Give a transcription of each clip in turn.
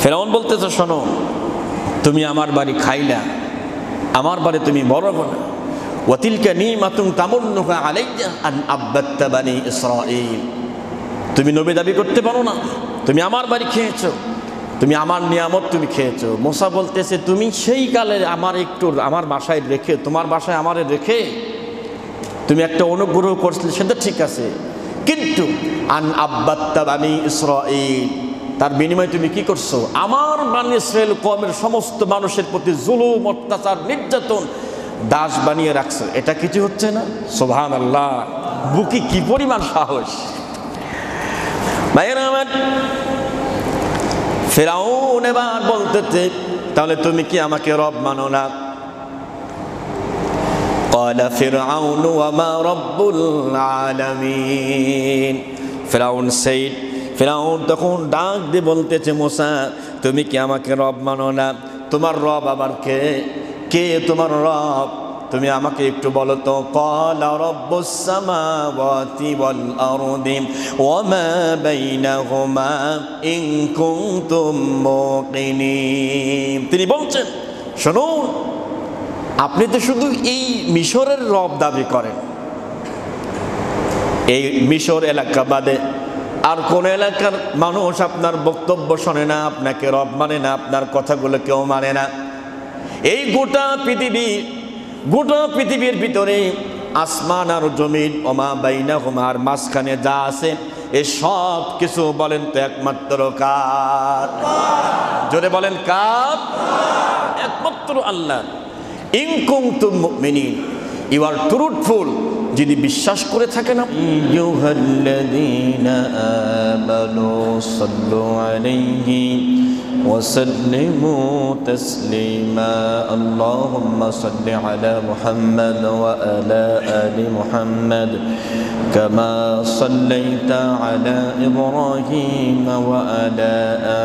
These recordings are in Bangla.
ফেরাউন বলতেছে, শোনো, তুমি আমার বাড়ি খাইলা, আমার বাড়ি তুমি বড় না। ওয়াতিলকা নিমাতুন তামুন্নুহা আলাইয়া আন আব্বাত্তা বানি ইসরাঈল। তুমি নবী দাবি করতে পারো না, তুমি আমার বাড়ি খেয়েছো, তুমি আমার নিয়ামত তুমি খেয়েছো। মুসা বলতেছে, তুমি সেই কালে আমার বাসায় রেখে, তোমার বাসায় আমারে রেখে তুমি একটা অনুগ্রহ করছিলে, সেটা ঠিক আছে, কিন্তু আন আব্বাত্তা বানি ইসরাঈল, তার বিনিময়ে তুমি কি করছো? আমার বানি ইসরাঈল কওমের সমস্ত মানুষের প্রতি জুলুম, অত্যাচার, নির্যাতন, দাস বানিয়ে রাখছো। এটা কিছু হচ্ছে না? সুবহানাল্লাহ। বুকে কি পরিমাণ সাহস! ভাইয়েরা আমার, ফিরআউন এবার বলতেছে, তাহলে তুমি কি আমাকে রব মানো না? ক্বালা ফিরআউনু ওয়া মা রাব্বুল আলামিন। ফিরআউন তখন ডাক দিয়ে বলতেছে, মুসা, তুমি কি আমাকে রব মানো না? তোমার রব আবার কে? কে তোমার রব? তুমি আমাকে একটু বলো তো। ক্বালা রাব্বুস সামাওয়াতি ওয়াল আরদি ওয়া মা বাইনাহুমা ইন কুনতুম মুকিনিন। তিনি বলছেন, শুনুন, আপনি তো শুধু এই মিশরের রব দাবি করেন, এই মিশর এলাকা বাদে আর কোন এলাকার মানুষ আপনার বক্তব্য শোনে না, আপনাকে রব মানে না, আপনার কথাগুলো কেউ মানে না। এই গোটা পৃথিবীর ভিতরে আসমান আর জমিন, ওমা বাইনাহুমা, আর মাঝখানে যা আছে, এই সব কিছু বলেন তো একমাত্র কার? জোরে বলেন, কার? একমাত্র আল্লাহ। ইন কুনতুম মুমিনিন, ইউ আর ট্রুথফুল, যদি বিশ্বাস করে থাকেন। আইয়ুহাল্লাযীনা আমানু সাল্লু আলাইহি ওয়া সাল্লিমু তাসলিমা। আল্লাহুম্মা সাল্লি আলা মুহাম্মাদ ওয়া আলা আলি মুহাম্মাদ কামা সাল্লাইতা আলা ইব্রাহিম ওয়া আলা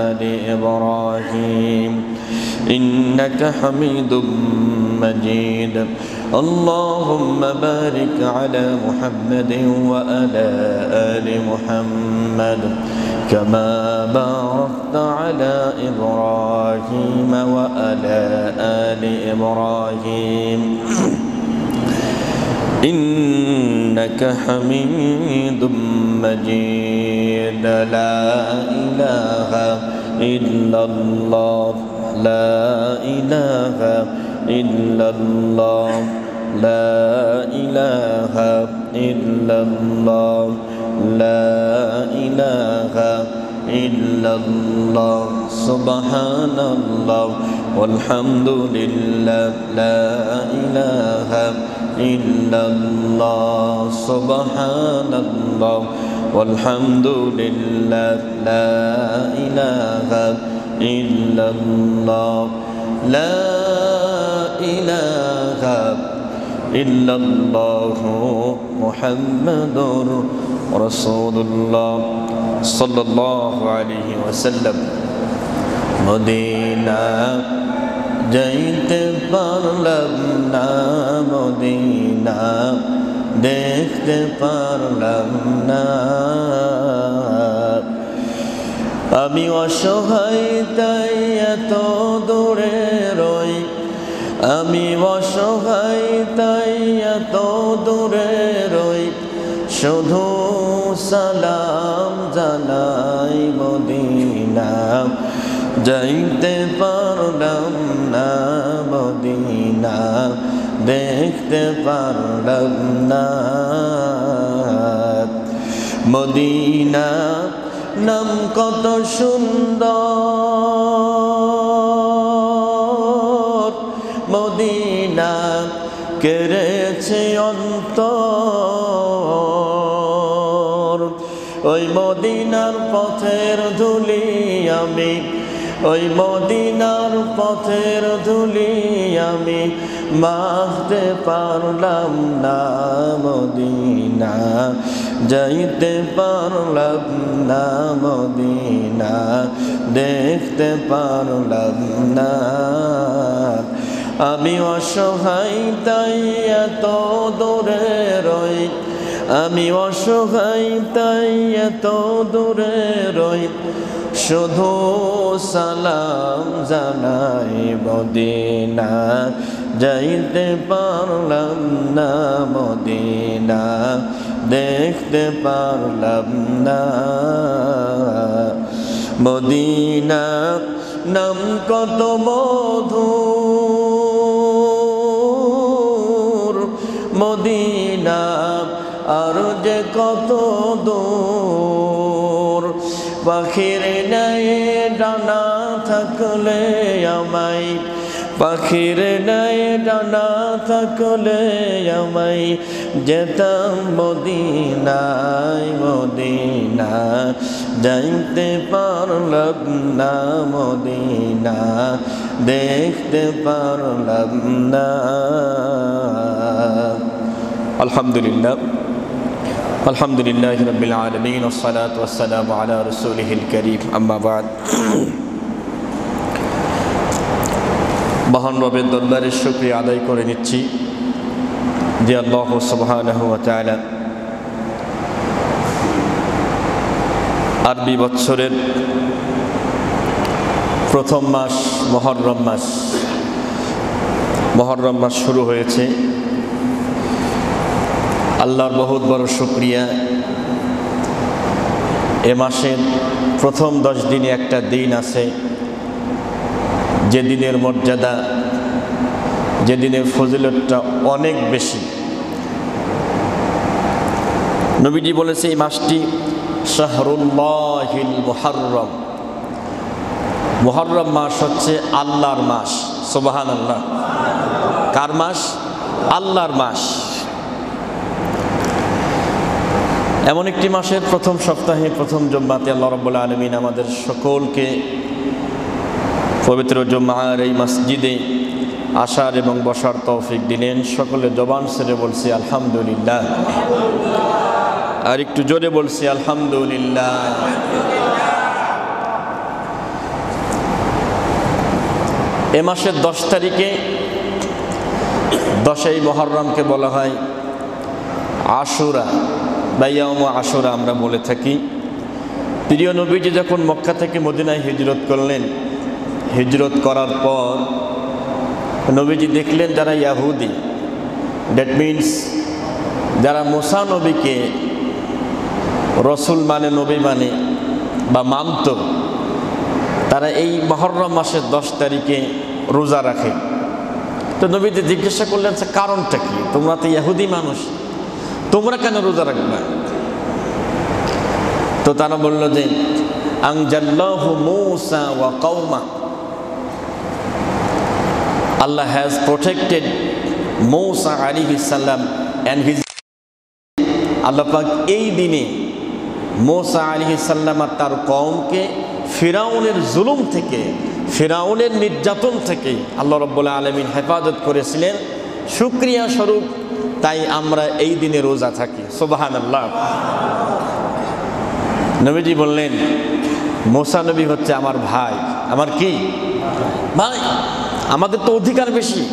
আলি ইব্রাহিম ইন্নাকা হামিদুম মাজিদ। اللهم بارك على محمد وعلى آل محمد كما باركت على إبراهيم وعلى آل إبراهيم إنك حميد مجيد. لا إله إلا الله، لا إله إلا الله، لا إله إلا الله، لا إله إلا الله، سبحان الله والحمد لله، لا إله إلا الله، سبحان الله والحمد لله، لا إله إلا الله، لا إله إلا الله محمد رسول الله صلى الله عليه وسلم. মদিনা যাইতে পারলাম না, মদিনা দেখতে পারলাম না, আমি অসহায় তাই এত দূরে রই, আমি অসহায় তাই এত দূরে রই, শুধু সালাম জানাই মদিনা যাইতে পারলাম না, মদিনা দেখতে পারলাম না। মদিনা নাম কত সুন্দর, মদিনা কেড়েছে অন্তর, ওই মদিনার পথের ধুলি আমি, ওই মদিনার পথের ধুলি আমি মাখতে পারলাম না, মদিনা যাইতে পারলাম না, মদিনা দেখতে পারলাম না। আমি অসহায় তাই এত দূরে রই, আমি অসহায় তাই এত দূরে রই, শুধু সালাম জানাই মদিনা যাইতে পারলাম না মদিনা দেখতে পারলাম না মদিনা নাম কত মধুর মদিনা আর যে কত দূর পাখির নাই ডানা থাকলে আমায় পাখির নাই ডানা থাকলে আমায় যেতাম মদিনায় মদিনা যাইতে পারলাম না মদিনা দেখতে পারলাম না আলহামদুলিল্লাহ আলহামদুলিল্লাহি রাব্বিল আলামিন ওয়াসসালাতু ওয়াসসালামু আলা রাসূলিহিল কারীম আম্মা বা'দ মহান রবের দরবারে শুকরিয়া আদায় করে নিচ্ছি যে আল্লাহ সুবহানাহু ওয়া তাআলা আরবি বৎসরের প্রথম মাস মুহররম মাস শুরু হয়েছে। আল্লাহর বহুত বড় শুকরিয়া, এ মাসের প্রথম 10 দিনে একটা দিন আছে যে দিনের মর্যাদা, যে দিনের ফজিলতটা অনেক বেশি। নবীজি বলেছে এই মাসটি শাহরুল্লাহিল মুহররম, মুহররম মাস হচ্ছে আল্লাহর মাস। সুবহানাল্লাহ। কার মাস? আল্লাহর মাস। এমন একটি মাসের প্রথম সপ্তাহে প্রথম জুম্মাতে আল্লাহ রাব্বুল আলামিন আমাদের সকলকে পবিত্র জুম্মার এই মসজিদে আসার এবং বসার তৌফিক দিলেন। সকলে জবান ছেড়ে বলছি আলহামদুলিল্লাহ, আর একটু জোরে বলছি আলহামদুলিল্লাহ। এ মাসের 10 তারিখে 10ই মুহররমকে বলা হয় আশুরা বা ইয়াউম আশুরা আমরা বলে থাকি। প্রিয় নবীজি যখন মক্কা থেকে মদিনায় হিজরত করলেন, হিজরত করার পর নবীজি দেখলেন যারা ইয়াহুদি, দ্যাট মিনস যারা মুসা নবীকে রসুল মানে নবী মানে বা মানত, তারা এই মুহররম মাসের 10 তারিখে রোজা রাখে। তো নবীজি জিজ্ঞাসা করলেন কারণটা কি, তোমরা তো ইহুদি মানুষ, তোমরা কেন রোজা রাখবে? তো তারা বলল যে আনজাল্লাহু মূসা ওয়া কওমা, Allah has protected Musa alayhi salam and his, আল্লাহ পাক এই দিনে মুসা আলাইহিস সালাম আর তার কওমকে ফিরাউনের জুলুম থেকে, ফিরাউনের নির্যাতন থেকে আল্লাহ রাব্বুল আলামিন হেফাজত করেছিলেন। শুকরিয়া স্বরূপ তাই আমরা এই দিনে রোজা থাকি। সুবহানাল্লাহ। নবীজি বললেন মুসা নবী হচ্ছে আমার ভাই। আমার কি ভাই? আমাদের তো অধিকার বেশি,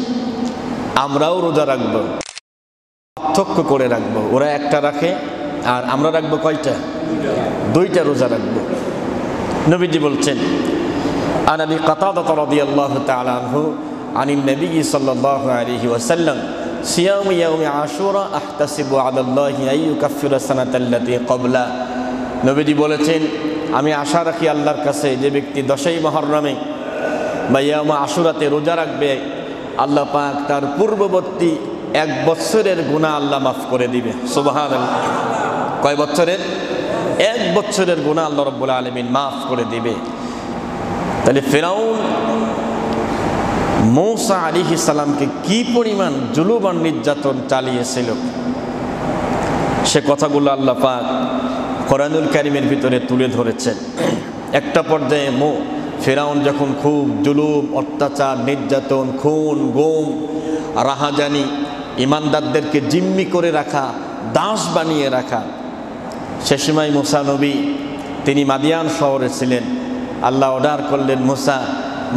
আমরাও রোজা রাখবো, পার্থক্য করে রাখবো। ওরা একটা রাখে আর আমরা রাখবো কয়টা? 2টা রোজা রাখবো। নবীজি বলছেন আন আবি কাতাদা রাদিয়াল্লাহু তাআলা আনহু আনিন নবী সাল্লাল্লাহু আলাইহি ওয়াসাল্লাম সিয়াম ইয়াউম আশুরা আহতাসিবু আলাল্লাহি আইয়ুকাফিরা সানাতাল্লাতী ক্বাবলা। নবীজি বলেছেন আমি আশা রাখি আল্লাহর কাছে যে ব্যক্তি 10ই মুহররমে বা ইয়াউম আশুরাতে রোজা রাখবে, আল্লাহ পাক তার পূর্ববর্তী 1 বছরের গুনাহ আল্লাহ মাফ করে দিবে। সুবহানাল্লাহ। কয় বছরের? 1 বছরের গুনাহ আল্লাহ রাব্বুল আলামিন মাফ করে দিবে। তাহলে ফিরাউন মুসা আলাইহিস সালামকে কি পরিমাণ জুলুম আর নির্যাতন চালিয়েছিল, সে কথাগুলো আল্লাহ পাক কোরআনুল কারীমের ভিতরে তুলে ধরেছেন। একটা পর্যায়ে ফিরাউন যখন খুব জুলুম, অত্যাচার, নির্যাতন, খুন, গুম, রাহাজানি, ইমানদারদেরকে জিম্মি করে রাখা, দাস বানিয়ে রাখা, সে সময় মুসা নবী তিনি মাদিয়ান শহরে ছিলেন। আল্লাহ অর্ডার করলেন মুসা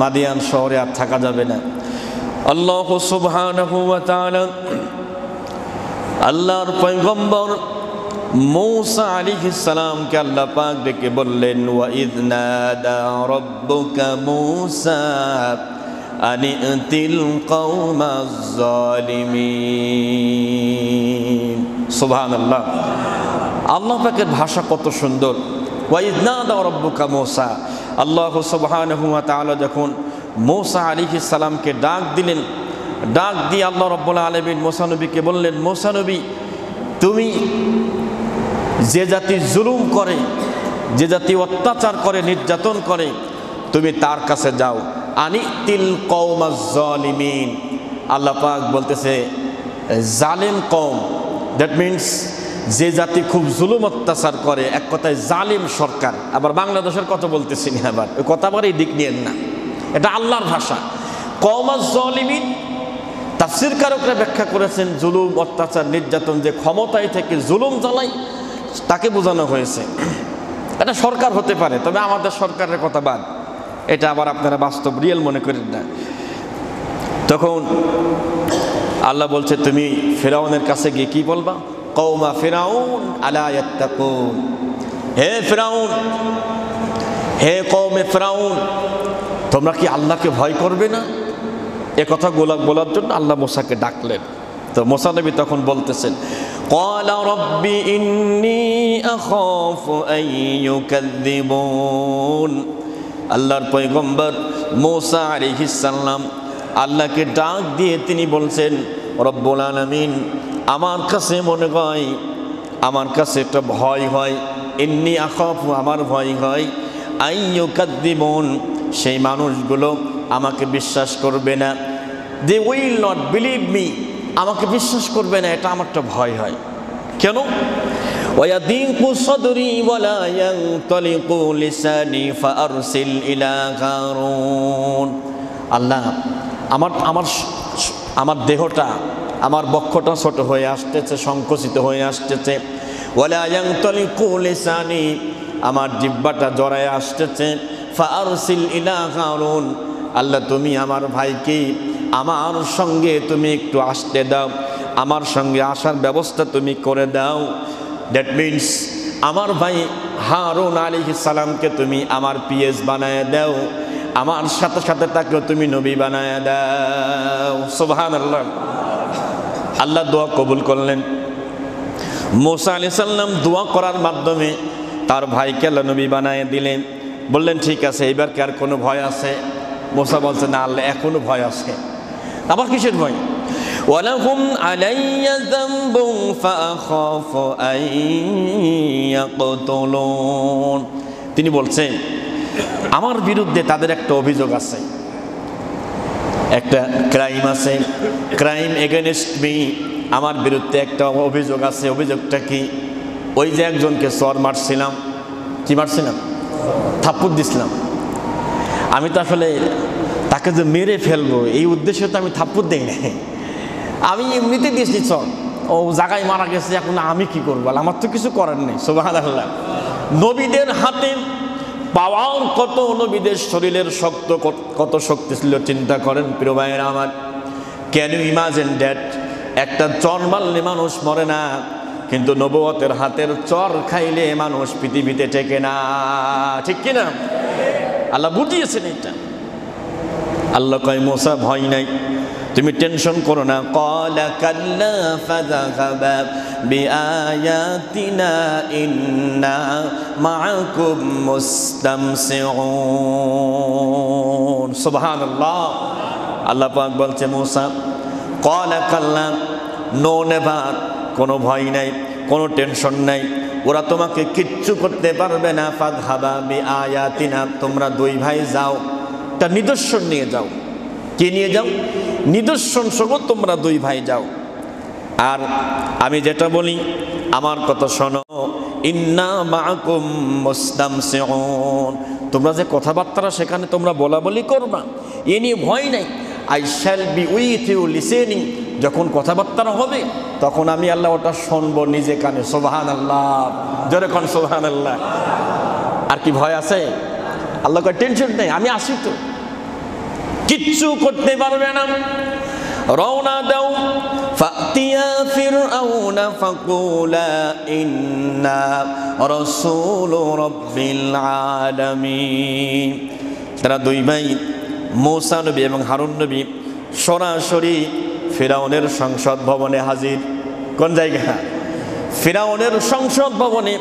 মাদিয়ান শহরে আর থাকা যাবে না। আল্লাহ সুবহানাহু ওয়া তাআলা আল্লাহর পয়গম্বর মূসা আলাইহিস সালামকে আল্লাহ পাক ডেকে বললেন, ওয়া ইয নাদা রাব্বুকা মূসা আনিতিল কওমাজ জালিমিন। সুবহানাল্লাহ, আল্লাহ পাকের ভাষা কত সুন্দর। ওয়া ইয নাদা রাব্বুকা মূসা, আল্লাহ সুবহানাহু ওয়া তাআলা যখন মূসা আলাইহিস সালামকে ডাক দিলেন, ডাক দিয়ে আল্লাহ রাব্বুল আলামিন মূসা নবীকে বললেন, মূসা নবী, তুমি যে জাতি জুলুম করে, যে জাতি অত্যাচার করে, নির্যাতন করে, তুমি তার কাছে যাও। আনিতিল কওমাজ জালিমিন, আল্লাহ পাক বলতেছে জালিম কওম, দ্যাট মিনস যে জাতি খুব জুলুম অত্যাচার করে, এক কথায় জালিম সরকার। আবার বাংলাদেশের কথা বলতেছি না, আবার ওই কথা আবার এই দিক নিয়েন না, এটা আল্লাহর ভাষা। কওমাজ জালিমিন তাফসীর কারকরা ব্যাখ্যা করেছেন, জুলুম অত্যাচার নির্যাতন, যে ক্ষমতায় থেকে জুলুম চালায় তাকে বোঝানো হয়েছে। এটা সরকার হতে পারে, তবে আমাদের সরকারের কথা বাদ, এটা আবার আপনারা বাস্তব রিয়েল মনে করেন না। তখন আল্লাহ বলছে, তুমি ফিরাউনের কাছে গিয়ে কি বলবা? কওমা ফিরাউন আলা ইয়াত্তাকুন, হে ফিরাউন, হে কওমে ফিরাউন, তোমরা কি আল্লাহকে ভয় করবে না? এ কথা বলার জন্য আল্লাহ মূসাকে ডাকলেন। তো মূসা নবী তখন বলতেছেন, ক্বালা রাব্বি ইন্নী আখাফু আন ইউকাযযিবুন। আল্লাহর পয়গম্বর মূসা আলাইহিস সালাম আল্লাহকে ডাক দিয়ে তিনি বলছেন, রব্বুল আলামিন, আমার কাছে মনে হয়, আমার কাছে একটা ভয় হয়, ইন্নী আখাফু, আমার ভয় হয়, আন ইউকাযযিবুন, সেই মানুষগুলো আমাকে বিশ্বাস করবে না, they will not believe me, আমাকে বিশ্বাস করবে না, এটা আমার একটা ভয় হয়। কেন? ওয়ায়াদিকু সাদরি ওয়ালা ইয়ানতালিকু লিসানি ফাআরসিল ইলা হারুন। আল্লাহ, আমার দেহটা, আমার বক্ষটা ছোট হয়ে আসতেছে, সংকুচিত হয়ে আসতেছে। ওয়ালা ইয়ানতালিকু লিসানি, আমার জিহ্বাটা জড়ায় আসতেছে। ফাআরসিল ইলা হারুন, আল্লাহ তুমি আমার ভাইকে আমার সঙ্গে তুমি একটু আসতে দাও, আমার সঙ্গে আসার ব্যবস্থা তুমি করে দাও। দ্যাট মিনস আমার ভাই হারুন আলাইহিস সালামকে তুমি আমার পিএস বানায় দাও, আমার সাথে সাথে তাকে তুমি নবী বানায় দাও। সুবহানাল্লাহ। আল্লাহ দোয়া কবুল করলেন। মূসা আলাইহিস সালাম দোয়া করার মাধ্যমে তার ভাইকে আল্লাহ নবী বানায় দিলেন। বললেন, ঠিক আছে, এবার কি আর কোনো ভয় আছে? মূসা বলছে, না আল্লাহ, এখনো ভয় আছে। আবার কিসের ভয়? ওয়ালাহুম আলাইয়া যামবুন ফাআখাফু আন ইয়াকতুলুন। তিনি বলছেন, আমার বিরুদ্ধে তাদের একটা অভিযোগ আছে, একটা ক্রাইম আছে, ক্রাইম এগেইনস্ট মি, আমার বিরুদ্ধে একটা অভিযোগ আছে। অভিযোগটা কি? ওই যে একজনকে চর মারছিলাম, কি মারছিলাম? থাপ্পড় দিছিলাম। আমি তো আসলে তাকে যে মেরে ফেলবো এই উদ্দেশ্যে তো আমি থাপ্পড় দেই না, আমি এমনিতে দিয়েছি চর, ও জায়গায় মারা গেছে, এখন আমি কি করবো? আমার তো কিছু করার নেই। সুবহানাল্লাহ। নবীদের হাতে পাওয়ার কত, নবীদের শরীরের কত শক্তি ছিল চিন্তা করেন প্রিয় ভাইয়েরা আমার। Can you imagine that? একটা চর মারলে মানুষ মরে না, কিন্তু নবুয়তের হাতের চর খাইলে মানুষ পৃথিবীতে টেকে না, ঠিক কিনা? আল্লাহ বুঝিয়েছেন এটা। আল্লাহ কয়, মূসা ভয় নাই, তুমি টেনশন করো না। ক্বালা কাল্লা ফাযাহাবা বিআয়াতিনা ইন্না মাআকুম মুস্তামসিউন। সুবহানাল্লাহ। আল্লাহ পাক বলছে, মূসা, ক্বালা কাল্লা, নো নেভার, কোনো ভয় নাই, কোনো টেনশন নাই, ওরা তোমাকে কিচ্ছু করতে পারবে না। ফাযহাবা বিআয়াতিনা, তোমরা দুই ভাই যাও, একটা নিদর্শন নিয়ে যাও। কে নিয়ে যাও? নিদর্শন সহ তোমরা দুই ভাই যাও। আর আমি যেটা বলি আমার কথা শোনো, ইন্না মাআকুম মুস্তামসিউন, তোমরা যে কথাবার্তা সেখানে তোমরা বলা বলি করবা, এ নিয়ে ভয় নাই। I shall be with you listening, যখন কথাবার্তা হবে তখন আমি আল্লাহ ওটা শুনবো নিজে কানে। সুবহানাল্লাহ, জোরে কোন সুবহানাল্লাহ। আর কি ভয় আছে? আল্লাহ কয়, টেনশন নেই, আমি আসি তো, কিচ্ছু করতে পারবে না। রওনা দাও। ফাতিয়া ফিরআউনা ফাকুলা ইন্না রাসূল রাব্বিল আলামিন। তারা দুই ভাই মূসা নবী এবং হারুন নবী সরাসরি ফিরআউনের সংসদ ভবনে হাজির। কোন জায়গা? ফিরআউনের সংসদ ভবনে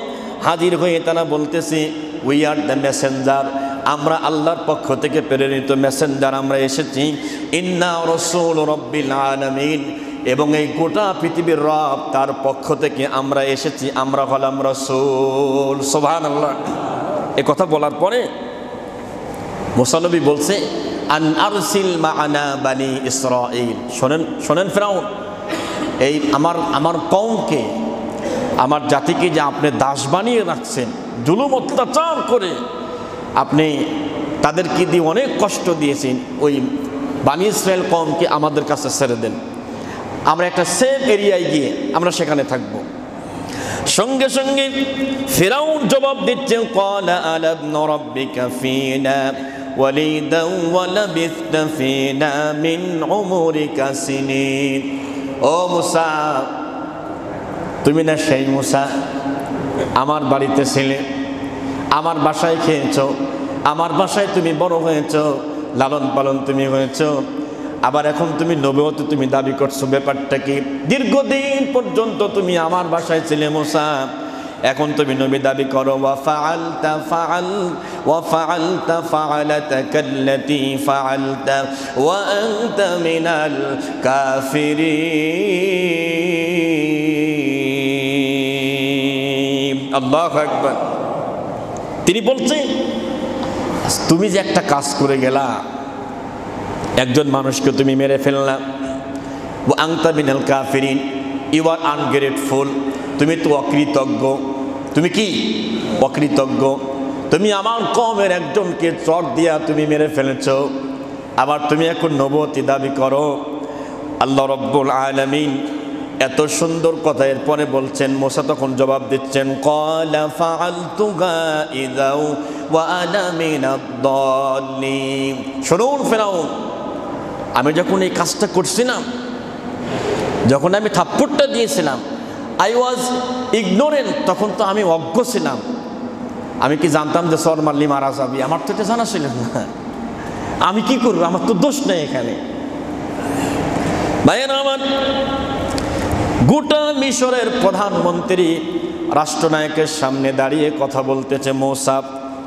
হাজির হয়ে তারা বলতেছে, উই আর দ্য মেসেঞ্জার, আমরা আল্লাহর পক্ষ থেকে প্রেরিত মেসেঞ্জার, আমরা এসেছি। ইন্না রাসূল রাব্বিল আলামিন, এবং এই গোটা পৃথিবীর রব তার পক্ষ থেকে আমরা এসেছি, আমরা হলাম রাসূল। সুবহানাল্লাহ। এই কথা বলার পরে মূসা নবী বলছে, আন আরসিল মা'ানা বানি ইসরাঈল। শোনেন ফিরআউন, এই আমার কওমকে, আমার জাতিকে যে আপনি দাস বানিয়ে রাখছেন, জুলুম অত্যাচার করে আপনি তাদেরকে দিয়ে অনেক কষ্ট দিয়েছেন, ওই বানি ইসরাঈল কওমকে আমাদের কাছে ছেড়ে দেন, আমরা একটা সেফ এরিয়ায় গিয়ে আমরা সেখানে থাকব। সঙ্গে সঙ্গে ফিরআউন জবাব দিচ্ছে, ক্বালা আলাম রাব্বিকা ফীনা ওয়ালিদান ওয়া লাবিথতা ফীনা মিন উমরিকা সিনিন। ও মূসা, তুমি না সেই মূসা আমার বাড়িতে ছিলে, আমার বাসায় খেয়েছো, আমার বাসায় তুমি বড় হয়েছো, লালন পালন তুমি হয়েছো, আবার এখন তুমি নবুয়ত তুমি দাবি করছো। ব্যাপারটা কি? দীর্ঘদিন পর্যন্ত তুমি আমার বাসায় ছিলে মূসা, এখন তুমি নবী দাবি করো। ওয়া ফাআলতা ফাআলাতাকাল্লাতী ফাআলতা ওয়া আনতা মিনাল কাফিরিন। আল্লাহু আকবার। তিনি বলছেন, তুমি যে একটা কাজ করে গেলা, একজন মানুষকে তুমি মেরে ফেললা। ওয়া আনতা মিনাল কাফিরিন, ইউ আর আনগ্রেটফুল, তুমি তো অকৃতজ্ঞ। তুমি কি? অকৃতজ্ঞ। তুমি আমার কওমের একজনকে চট দিয়া তুমি মেরে ফেলেছো, আবার তুমি এখন নবুয়তি দাবি করো। আল্লাহ রাব্বুল আলামিন এত সুন্দর কথা এরপরে বলছেন। মূসা তখন জবাব দিচ্ছেন, ক্বালা ফাআলতুহা ইযা ওয়া আনা মিনাদ দাল্লিন। শুনুন ফিরআউন, আমি যখন এই কাজটা করছিলাম, যখন আমি থাপ্পড়টা দিয়েছিলাম, আই ওয়াজ ইগনোরেন্ট, তখন তো আমি অজ্ঞ ছিলাম। আমি কি জানতাম যে সর মারলি মারা যাবি? আমার তো এটা জানা ছিল না। আমি কি করবো? আমার তো দোষ নেই এখানে। ভাইয়েরা আমার, গোটা মিশরের প্রধানমন্ত্রী রাষ্ট্রনায়কের সামনে দাঁড়িয়ে কথা বলতেছে মূসা।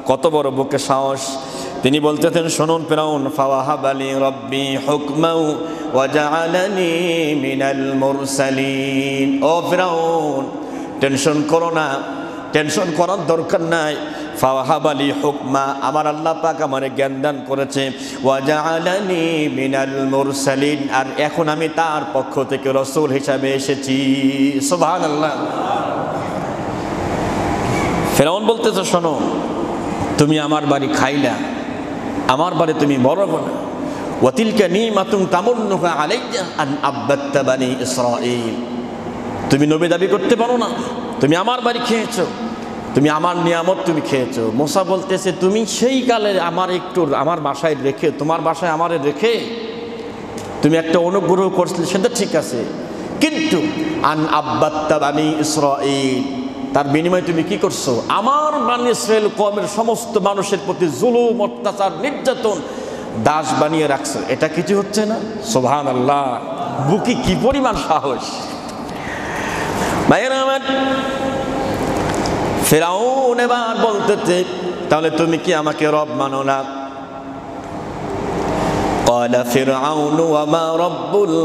কত বড় বুকে সাহস! তিনি বলতেছেন, শুনুন ফিরআউন, ফাওয়াহাবা লি রাব্বি হুকমান ওয়া জাআলানি মিনাল মুরসালিন। ও ফিরআউন, টেনশন করো না, টেনশন করার দরকার নাই। ফাওয়াহাবা লি হুকমা, আমার আল্লাহ পাক আমারে জ্ঞান দান করেছে। ওয়া জাআলানি মিনাল মুরসালিন, আর এখন আমি তার পক্ষ থেকে রাসূল হিসাবে এসেছি। সুবহানাল্লাহ। ফিরআউন বলতেছে, শোনো, তুমি আমার বাড়ি খাইলা, আমার বাড়ি তুমি বড় হলো। ওয়া তিলকা নিমাতুন তামুন্নুহা আলাইয়া আন আব্বাদতা বানি ইসরাঈল। তুমি নবী দাবি করতে পারো না, তুমি আমার বাড়ি খেয়েছো, তুমি আমার নিয়ামত তুমি খেয়েছো। মূসা বলতেছে, তুমি সেই কালে আমার বাসায় রেখে, তোমার বাসায় আমারে রেখে তুমি একটা অনুগ্রহ করছিলে, সেটা ঠিক আছে, কিন্তু আন আব্বাদতা বানি ইসরাঈল, তার বিনিময়ে তুমি কি করছো? আমার বানি ইসরাঈল কওমের সমস্ত মানুষের প্রতি জুলুম, অত্যাচার, নির্যাতন, দাস বানিয়ে রাখছো। এটা কিছু হচ্ছে না? সুবহানাল্লাহ। বুকে কি পরিমাণ সাহস! ভাইয়েরা আমার, ফিরআউন এবার বলতেছে, তাহলে তুমি কি আমাকে রব মানো না? ক্বালা ফিরআউন ওয়া মা রাব্বুল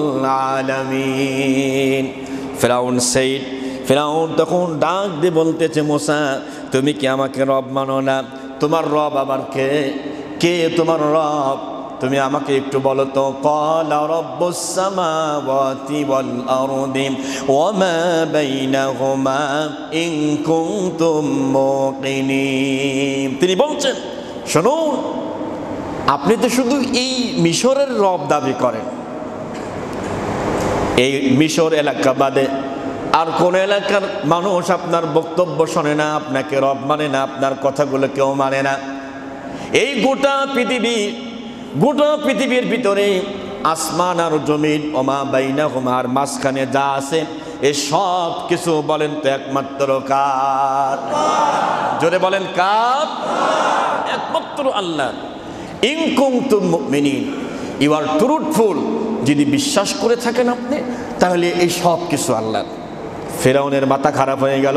আলামিন। ফিরআউন তখন ডাক দিয়ে বলতেছে, মূসা, তুমি কি আমাকে রব মানো না? তোমার রব আবার কে? কে তোমার রব? তুমি আমাকে একটু বলো তো। ক্বালা রাব্বুস সামাওয়াতি ওয়াল আরদি ওয়া মা বাইনাহুমা ইন কুনতুম মুকিনিন। তিনি বলছেন, শুনুন, আপনি তো শুধু এই মিশরের রব দাবি করেন, এই মিশর এলাকা বাদে আর কোন এলাকার মানুষ আপনার বক্তব্য শোনে না, আপনাকে রব মানে না, আপনার কথাগুলো কেউ মানে না। এই গোটা পৃথিবীর ভিতরে আসমান আর জমিন ওমা বাইনাহুমা, আর মাঝখানে যা আছে এই সব কিছু বলেন তো একমাত্র কার? জোরে বলেন কার? একমাত্র আল্লাহ। ইন কুনতুম মুমিনিন, ইউ আর ট্রুথফুল, যদি বিশ্বাস করে থাকেন আপনি তাহলে এই সব কিছু আল্লাহ। ফেরাউনের মাথা খারাপ হয়ে গেল,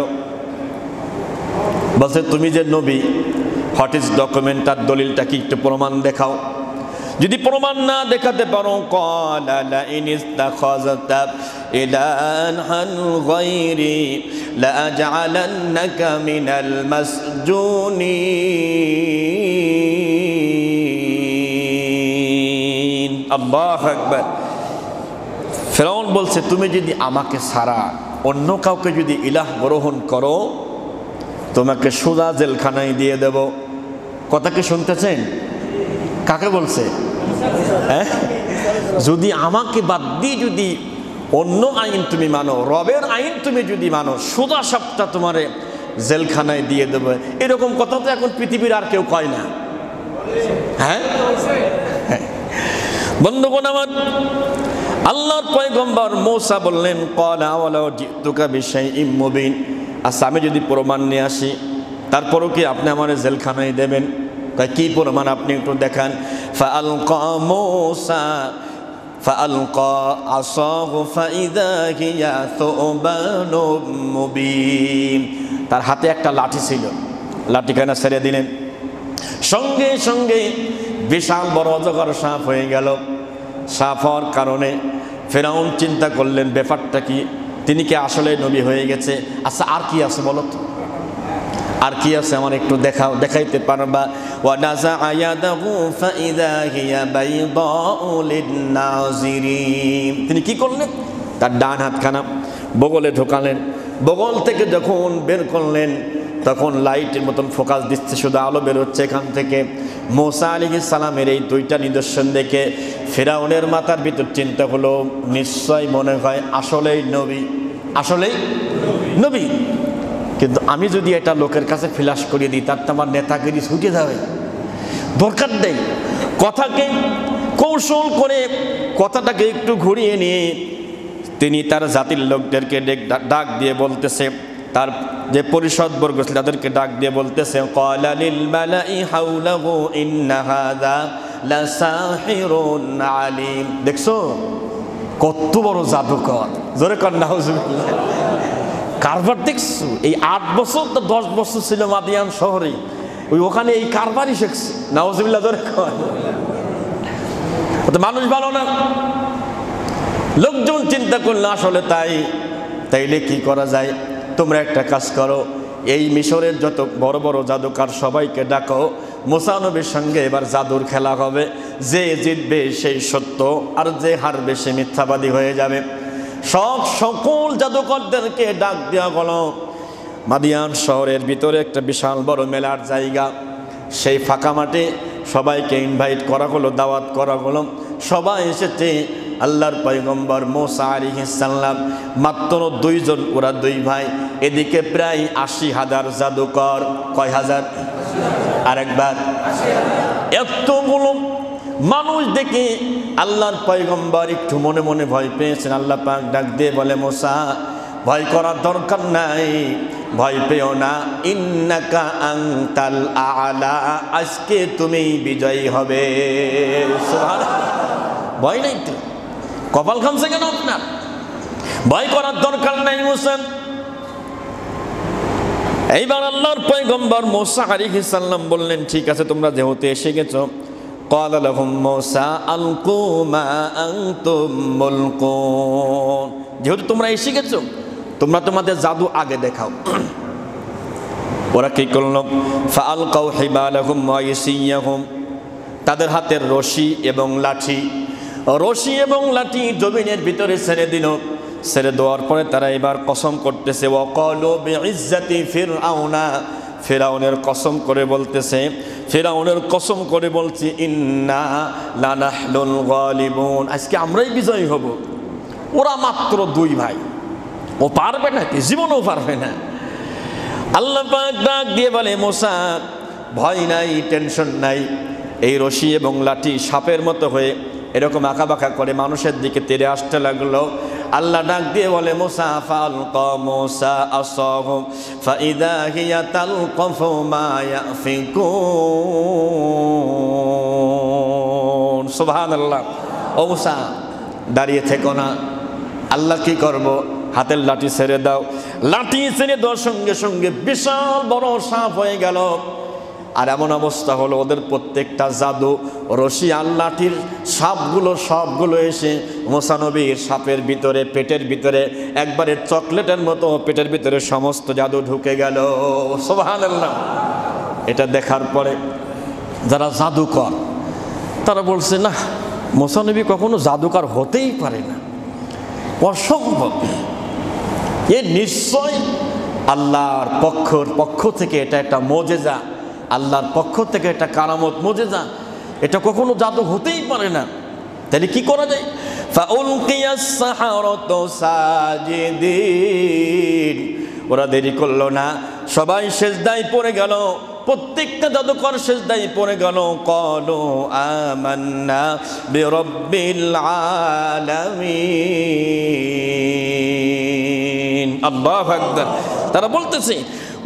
বলছে তুমি যে নবী, হোয়াট ইজ ডকুমেন্ট, তার দলিলটা কি, একটু প্রমাণ দেখাও। যদি প্রমাণ না দেখাতে পারো, ক্বালা লা ইন ইস্তাখাযতা ইলাহান গায়রি লা আজআলান্নাকা মিনাল মাসজুনিন। আল্লাহু আকবার। ফেরাউন বলছে তুমি যদি আমাকে ছাড়া অন্য কাউকে যদি ইলাহ গ্রহণ করো, তোমাকে সোজা জেলখানায় দিয়ে দেব। কথা কি শুনতেছেন? কাকে বলছে? হ্যাঁ, যদি আমাকে বাদ দিয়ে যদি অন্য আইন তুমি মানো, রবের আইন তুমি যদি মানো, সোজা সপ্তাহ তোমারে জেলখানায় দিয়ে দেবে। এরকম কথা তো এখন পৃথিবীর আর কেউ কয় না। হ্যাঁ বন্ধুগণ আমার, আল্লাহর পয়গম্বর মূসা বললেন, ক্বালা ওয়ালাউ জিতুকা বিশাইইম মুবিন, আচ্ছা আমি যদি প্রমাণ নিয়ে আসি তারপরও কি আপনি আমার জেলখানায় দেবেন? কি প্রমাণ আপনি একটু দেখান। ফাআলকা মূসা ফাআলকা আসাহু ফাইযা হিয়া সুবানুম মুবিন, তার হাতে একটা লাঠি ছিল, লাঠিখানা ছেড়ে দিলেন, সঙ্গে সঙ্গে বিশাল বড় অজগর সাপ হয়ে গেল। সাপ হওয়ার কারণে ফেরাউন চিন্তা করলেন ব্যাপারটা কি, তিনি কি আসলে নবী হয়ে গেছে? আচ্ছা আর কি আছে বলো তো, আর কি আছে আমার একটু দেখাও, দেখাইতে পারবা? ওয়া নাযাআ ইয়াদাহু ফাইযা হিয়া বাইদাউ লিন-নাযিরিন, তিনি কি করলেন? তার ডান হাতখানা বগলে ঢোকালেন, বগল থেকে যখন বের করলেন তখন লাইটের মতন ফোকাস দিচ্ছে, শুধু আলো বেরোচ্ছে এখান থেকে। মূসা আলাইহিস সালামের এই দুইটা নিদর্শন দেখে ফেরাউনের মাথার ভিতর চিন্তা হলো, নিশ্চয় মনে হয় আসলেই নবী, আসলেই নবী। কিন্তু আমি যদি এটা লোকের কাছে ফ্ল্যাশ করিয়ে দিই, তার তো আমার নেতাগিরি ছুটে যাবে, দরকার নেই। কথাকে কৌশল করে কথাটাকে একটু ঘুরিয়ে নিয়ে তিনি তার জাতির লোকদেরকে ডাক দিয়ে বলতেছে, তার যে পরিষদবর্গ ছিল তাদেরকে ডাক দিয়ে বলতেছে, ক্বালা লিল মালাই হাওলাহু ইন্না হাযা লাসাহিরুন আলিম। দেখছো কত বড় জাদুকর, জোরে কর নাউজুবিল্লাহ। কারবার দেখছো, এই 8 বছর তো 10 বছর ছিল মাদিয়ান শহরে, ওখানে এই কারবারই শিখছে। নাউজুবিল্লাহ, জোরে কর। মানুষ ভালো না, লোকজন চিন্তা করলে আসলে তাইলে কি করা যায়? তোমরা একটা কাজ করো, এই মিশরের যত বড় বড় জাদুকর সবাইকে ডাকো, মূসা নবীর সঙ্গে এবার জাদুর খেলা হবে, যে জিতবে সেই সত্য, আর যে হারবে সে মিথ্যাবাদী হয়ে যাবে। সকল জাদুকরদেরকে ডাক দেওয়া হলো। মাদিয়ান শহরের ভিতরে একটা বিশাল বড় মেলার জায়গা, সেই ফাঁকা মাঠে সবাইকে ইনভাইট করা হলো, দাওয়াত করা হলো। সবাই এসেছে। আল্লাহর পয়গম্বর মূসা আলাইহিস সালাম মাত্র 2 জন, ওরা 2 ভাই। এদিকে প্রায় 80,000 জাদুকর। কয় হাজার? আরেকবার, এতগুলো মানুষ দেখে আল্লাহর পয়গম্বর একটু মনে মনে ভয় পেয়েছেন। আল্লাহ পাক ডাক দিয়ে বলে, মূসা ভয় করার দরকার নাই, ভয় পেও না, ইন্নাকা আনতাল আ'লা, আজকে তুমি বিজয়ী হবে। সুবহানাল্লাহ, ভয় নাই তো, কপাল খামছে কেন আপনার? ভয় করার দরকার নাই মূসা। এইবার আল্লাহর পয়গম্বর মূসা আলাইহিস সালাম বললেন, ঠিক আছে তোমরা যেহেতু এসে গেছো, ক্বালা লাহুম মূসা আলকু মা আনতুম মুলকুন, যেহেতু তোমরা এসে গেছো তোমরা তোমাদের জাদু আগে দেখাও। ওরা কি করল? ফাআলকাউ হিবালাহুম ওয়া ইয়াসিয়াহুম, তাদের হাতের রশি এবং লাঠি জমিনের ভিতরে ছেড়ে দিল। ছেড়ে দেওয়ার পরে তারা এবার কসম করতেছে, ওয়াকালু বিইজ্জাতি ফিরআউনা, ফিরআউনের কসম করে বলতেছে, ফিরআউনের কসম করে বলছি, ইন্না লানাহনুল গালিবুন, আজকে আমরাই বিজয়ী হব। ওরা মাত্র 2 ভাই, ও পারবে নাকি? জীবনেও পারবে না। আল্লাহ পাক ডাক দিয়ে বলে, মূসা ভয় নাই, টেনশন নাই, এই রশি এবং লাঠি সাপের মতো হয়ে এরকম আঁকাবাঁকা করে মানুষের দিকে তেড়ে আসতে লাগলো। আল্লাহ ডাক দিয়ে বলে, মুসা ফালকা মুসা আসাহু ফাইদা হিয়া তালকাফু মা ইয়াফিকুন। সুবহানাল্লাহ। ও মুসা, দাঁড়িয়ে থেকো না, আল্লাহ কি করব, হাতের লাঠি ছেড়ে দাও। লাঠি ছেড়ে দেওয়ার সঙ্গে সঙ্গে বিশাল বড় সাপ হয়ে গেল। আর এমন অবস্থা হলো, ওদের প্রত্যেকটা জাদু রশি আর লাঠির সাপগুলো সবগুলো এসে মুসা নবীর সাপের ভিতরে, পেটের ভিতরে একবারে চকলেটের মতো পেটের ভিতরে সমস্ত জাদু ঢুকে গেল। সুবহানাল্লাহ। এটা দেখার পরে যারা জাদুকর তারা বলছে, না, মুসা নবী কখনো জাদুকর হতেই পারে না, অসম্ভব। এ নিশ্চয় আল্লাহর পক্ষ থেকে এটা একটা মুজিজা, আল্লাহর পক্ষ থেকে একটা কারামত মুজিজা, এটা কখনো জাদু হতেই পারে না। তাহলে কি করা যায়? ফাউলকিয়াস সাহারাতু সাজিদিন। ওরা দেরি করলো না, সবাই সিজদায় পড়ে গেল, প্রত্যেকটা জাদুকর সিজদায় পড়ে গেল। ক্বালু আমান্না বিরাব্বিল আলামিন। আল্লাহু আকবার। তারা বলতেছে,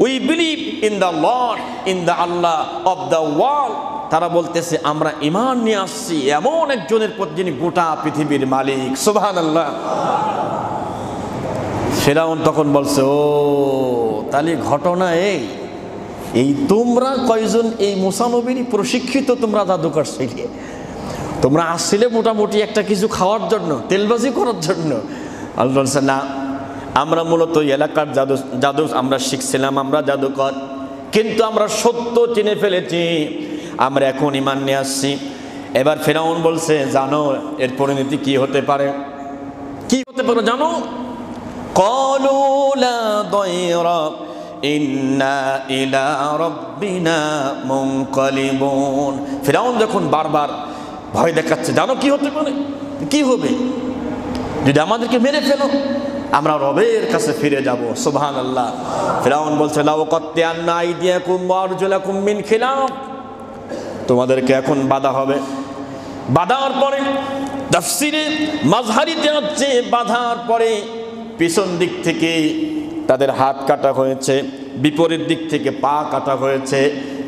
we believe in the Lord, in the Allah of the world. তারা বলতেছে, আমরা ঈমান নিয়ে আসছি এমন একজনের প্রতি যিনি গোটা পৃথিবীর মালিক। সুবহানাল্লাহ। ফিরআউন তখন বলছে, ও তাহলে ঘটনা এই তোমরা কয়জন এই মুসা নবীরই প্রশিক্ষিত তোমরা জাদুকর ছিলে, তোমরা আসছিলে মোটামুটি একটা কিছু খাওয়ার জন্য, তেলবাজি করার জন্য। আল্লাহ বলছে, না, আমরা মূলত এলাকার জাদু আমরা শিখছিলাম, আমরা জাদুকর, কিন্তু আমরা সত্য চিনে ফেলেছি, আমরা এখন ঈমান নিয়ে আসছি। এবার ফিরআউন বলছে, জানো এর পরিণতি কি হতে পারে? কি হতে পারে জানো? ক্বালু লা দায়রা ইন্না ইলা রাব্বিনা মুনকালিবুন। ফিরআউন যখন বারবার ভয় দেখাচ্ছে, জানো কি হতে পারে? কি হবে? যদি আমাদেরকে মেরে ফেলো, আমরা রবের কাছে ফিরে যাব। সুবহানাল্লাহ। ফিরআউন বলছে, লাউ কাত্তা'না আইদিয়াকুম ওয়া আরজুলাকুম মিন খিলাফ। তোমাদেরকে এখন বাধা হবে। বাধার পরে তাফসীরে মাযহারিতে হচ্ছে, বাধার পরে পিছন দিক থেকে তাদের হাত কাটা হয়েছে, বিপরীত দিক থেকে পা কাটা হয়েছে,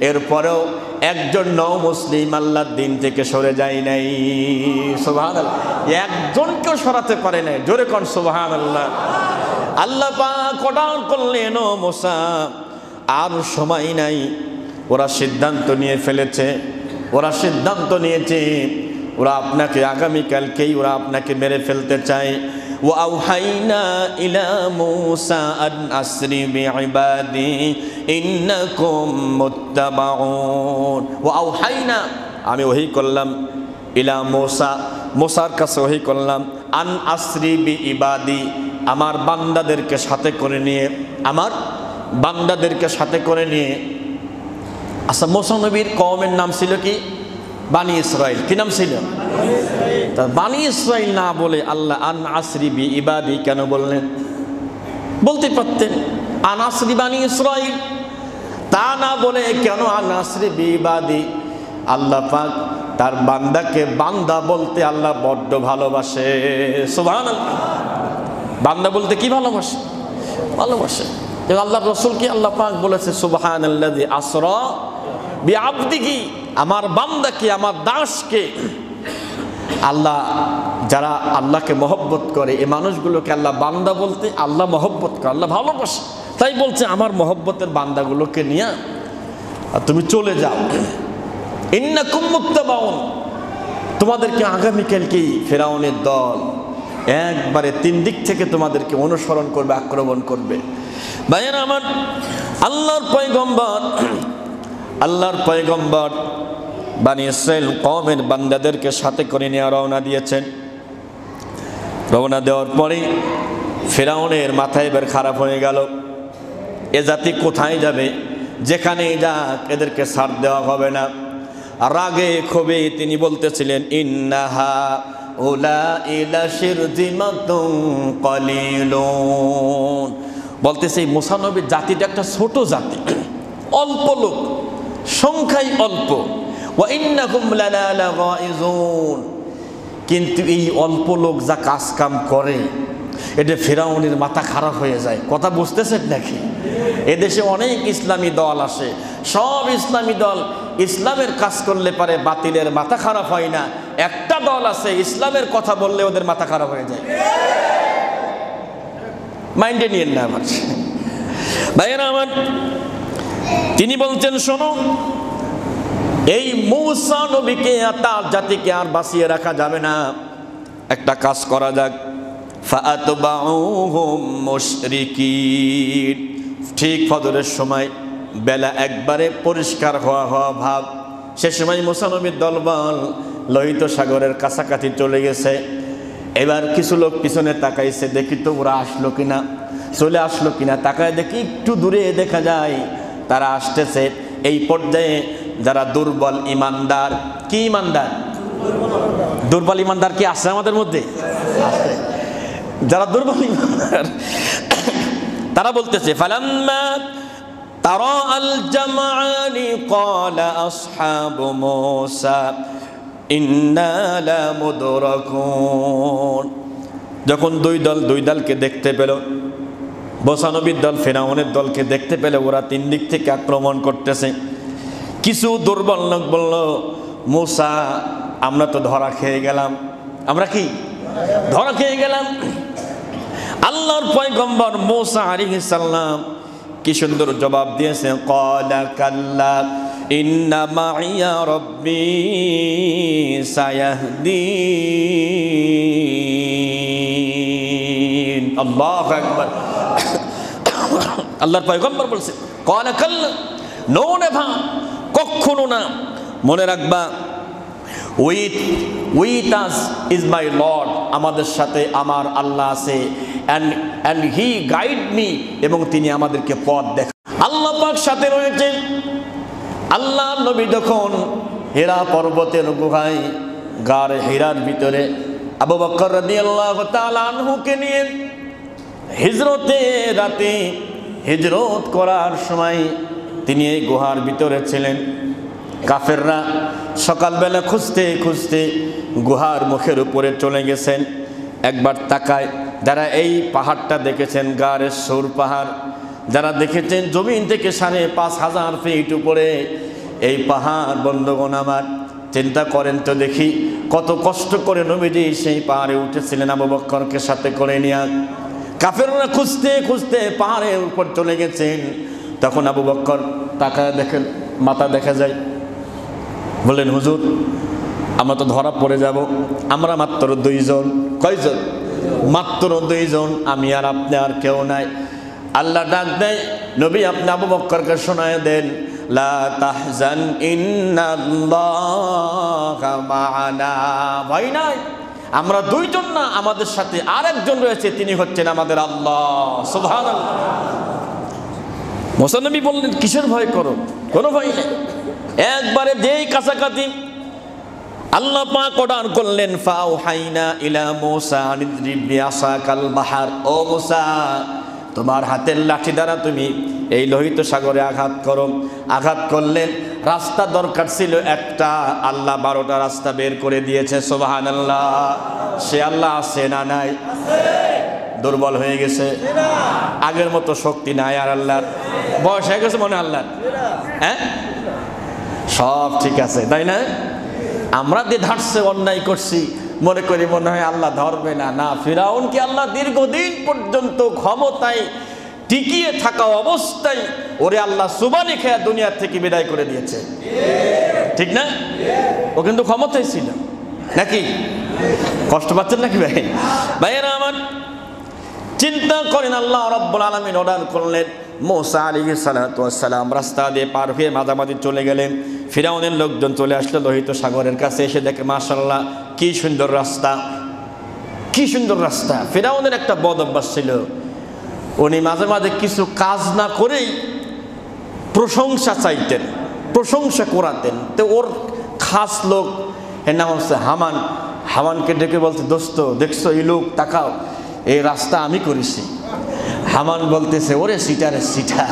এরপরেও একজন নও মুসলিম আল্লাহর দিন থেকে সরে যায় নাই। সুবহানাল্লাহ। একজনকেও সরাতে পারে নাই। জোরে কোন সুবহানাল্লাহ। আল্লাহ পাক অর্ডার করলেন, ও মুসা, আর সময় নাই। ওরা সিদ্ধান্ত নিয়ে ফেলেছে, ওরা সিদ্ধান্ত নিয়েছে, ওরা আপনাকে আগামীকালকেই ওরা আপনাকে মেরে ফেলতে চায়। وأوحينا إلى موسى أن أسر بعبادي إنكم متبعون। وأوحينا, আমি ওহী করলাম, ইলা মুসা, মুসার কাছে ওহী করলাম, আন আসরি বি ইবাদি, আমার বান্দাদেরকে সাথে করে নিয়ে, আমার বান্দাদেরকে সাথে করে নিয়ে। আচ্ছা, মুসা নবীর কওমের নাম ছিল কি? বানি ইসরাইল। কি নাম ছিল? বানি ইসরাইল না বলে আল্লাহ আন আসরি বি ইবাদি কেন বললেন? বলতে পারতেন আন আসরি বানি ইসরাইল, তা না বলে কেন আন আসরি বি ইবাদি? আল্লাহ পাক তার বান্দাকে বান্দা বলতে আল্লাহ বড্ড ভালোবাসে। সুবহানাল্লাহ। বান্দা বলতে কি ভালোবাসে? ভালোবাসে। আল্লাহ রাসূলকে আল্লাহ পাক বলেছে, সুবহানাল্লাযী আসরা বিআবদিহি, আমার বান্দাকে, আমার দাসকে। আল্লাহ যারা আল্লাহকে মহব্বত করে, এই মানুষগুলোকে আল্লাহ বান্দা বলতে আল্লাহ মহব্বত করে, আল্লাহ ভালোবাসে। তাই বলছে, আমার মহব্বতের বান্দাগুলোকে নিয়ে তুমি চলে যাও। ইন্নাকুম মুত্তাবাউন, তোমাদেরকে আগামীকালকেই ফিরআউনের দল একবারে 3 দিক থেকে তোমাদেরকে অনুসরণ করবে, আক্রমণ করবে। ভাইয়েরা আমার, আল্লাহর পয়গম্বর বানি ইসরাইল কওমের বান্দাদেরকে সাথে করে নিয়ে রওনা দিয়েছেন। রওনা দেওয়ার পরে ফিরআউনের মাথায় এবার খারাপ হয়ে গেল। এ জাতি কোথায় যাবে? যেখানেই যাক এদেরকে ছাড় দেওয়া হবে না। রাগে ক্ষোভে তিনি বলতেছিলেন, ইন্নাহা উলাইলা শিরযিমাতুন কালিলুন। বলতেছে, মুসা নবীর জাতিটা একটা ছোট জাতি, অল্প লোক, সংখ্যায় অল্প। ওয়া ইন্নাকুম লানা লাগাইজুন, কিন্তু এই অল্প লোক যা কাজ কাম করে এটা ফিরাউনের মাথা খারাপ হয়ে যায়। কথা বুঝতেছেন নাকি? এদেশে অনেক ইসলামী দল আসে, সব ইসলামী দল ইসলামের কাজ করলে পারে বাতিলের মাথা খারাপ হয় না। একটা দল আছে ইসলামের কথা বললে ওদের মাথা খারাপ হয়ে যায়। মাইন্ডে নিয়েন না আমার ভাইয়েরা আমার। তিনি বলছেন, শোনো, এই মূসা নবীকে তার জাতিকে আর বাঁচিয়ে রাখা যাবে না, একটা কাজ করা যাক। ফাআতবাউহুম মুশরিকিন। ঠিক ফজরের সময়, বেলা একবারে পরিষ্কার হওয়া ভাব, সে সময় মূসা নবীর দলবল লোহিত সাগরের কাছাকাছি চলে গেছে। এবার কিছু লোক পিছনে তাকাইছে, দেখি তো ওরা আসলো কিনা, চলে আসলো কিনা। তাকায় দেখি একটু দূরে দেখা যায় তারা আসতেছে। এই পর্যায়ে যারা দুর্বল ইমানদার, কি ইমানদার? দুর্বল ইমানদার কি আছে আমাদের মধ্যে? আছে। যারা দুর্বল ইমানদার তারা বলতেছে, ফালাম্মা তারা আল জামাআনি ক্বালা আসহাবু মূসা ইন্না লামুদরাকুন। যখন দুই দলকে দেখতে পেল, মূসা নবীর দল ফিরআউনের দলকে দেখতে পেলে ওরা তিন দিক থেকে আক্রমণ করতেছে। কিছু দুর্বল লোক বলল, মূসা আমরা তো ধরা খেয়ে গেলাম। আমরা কি ধরা খেয়ে গেলাম? আল্লাহর পয়গম্বর মূসা আলাইহিস সালাম কি সুন্দর জবাব দিয়েছে, ক্বালা কাল্লা ইন্না মাইয়া রাব্বি সায়াহদিন। আল্লাহু আকবার। আল্লাহর পয়গম্বর বলছে, ক্বালা কাল্লা, নো নেভার, কখনো না। মনে রাখবা, with us is my Lord, আমাদের সাথে আমার আল্লাহ আছে, and he guide me, এবং তিনি আমাদেরকে পথ দেখান। আল্লাহ পাক সাথে রয়েছেন। আল্লাহ নবী যখন হিরা পর্বতের গুহায়, গার হিরার ভিতরে আবু বকর রাদিয়াল্লাহু তাআলা আনহুকে নিয়ে হিজরতে রাতে হিজরত করার সময় তিনি এই গুহার ভিতরে ছিলেন। কাফেররা সকালবেলা খুঁজতে খুঁজতে গুহার মুখের উপরে চলে গেছেন। একবার তাকায়, যারা এই পাহাড়টা দেখেছেন, গারের সুর পাহাড়, যারা দেখেছেন জমিন থেকে 5,500 ফিট উপরে এই পাহাড়, বন্ধুগণ আমার, চিন্তা করেন তো দেখি কত কষ্ট করে নবীজি সেই পাহাড়ে উঠেছিলেন আবু বকরকে সাথে করে নিয়ে। কাফেররা খুঁজতে খুঁজতে পাহাড়ের উপর চলে গেছেন। তখন আবু বকর তাকায় দেখেন, মাথা দেখা যায়। বললেন, হুজুর আমরা তো ধরা পড়ে যাব, আমরা মাত্র 2 জন। কয়জন? মাত্র 2 জন, আমি আর আপনি, আর কেউ নাই। আল্লাহ ডাক দেয়, নবী আপনি আবু বকরকে শোনায় দেন, লা তাহজান ইন্নাল্লাহা মা'ানা। ভয় নাই, আমরা 2 জন না, আমাদের সাথে আরেকজন রয়েছে, তিনি হচ্ছেন আমাদের আল্লাহ। সুবহানাল্লাহ। মূসা নবী বললেন, কিসের ভয় করো? কোনো ভয় নেই। একবারে যেই কাছাকাছি আল্লাহ পাক অর্ডার করলেন, ফাওহাইনা ইলা মূসা আনিদ্রিব বিআসাকাল বাহার। ও মূসা, তোমার হাতের লাঠি দ্বারা তুমি এই লোহিত সাগরে আঘাত করো। আঘাত করলেন। রাস্তা দরকার ছিল একটা, আল্লাহ 12টা রাস্তা বের করে দিয়েছে। সুবহানাল্লাহ। সে আল্লাহ আছে না নাই? দুর্বল হয়ে গেছে, আগের মতো শক্তি নাই। আর আল্লাহর বয়স হয়ে গেছে মনে আল্লাহর? হ্যাঁ, সব ঠিক আছে, তাই না? আমরা যে ধারছে অন্যায় করছি, মনে করি মনে হয় আল্লাহ ধরবে না। না, ফিরাউনকে আল্লাহ দীর্ঘদিন পর্যন্ত ক্ষমতায় টিকিয়ে থাকা অবস্থায় ওরে আল্লাহ সুবহানি খেয়া দুনিয়া থেকে বিদায় করে দিয়েছে। ঠিক না? ও কিন্তু ক্ষমতায় ছিল নাকি? কষ্ট পাচ্ছেন নাকি ভাই? ভাইয়েরা আমার, চিন্তা করেন, আল্লাহ রাব্বুল আলামিন অর্ডার করলেন, মূসা আলাইহিস সালাতু ওয়াস সালাম রাস্তা দিয়ে পার হয়ে মাঝামাঝি চলে গেলেন। ফিরাউনের লোকজন চলে আসলো লোহিত সাগরের কাছে। এসে দেখে, মাশাআল্লাহ, কি সুন্দর রাস্তা, কি সুন্দর রাস্তা। ফিরাউনের একটা বদ অভ্যাস ছিল, উনি মাঝে মাঝে কিছু কাজ না করেই প্রশংসা চাইতেন, প্রশংসা করাতেন। তো ওর খাস লোক, এর নাম হচ্ছে হামান। হামানকে ডেকে বলতে, দোস্ত দেখছো এই লোক, তাকাও, এই রাস্তা আমি করেছি। হামান বলতেছে, ওরে সিটারে সিটা,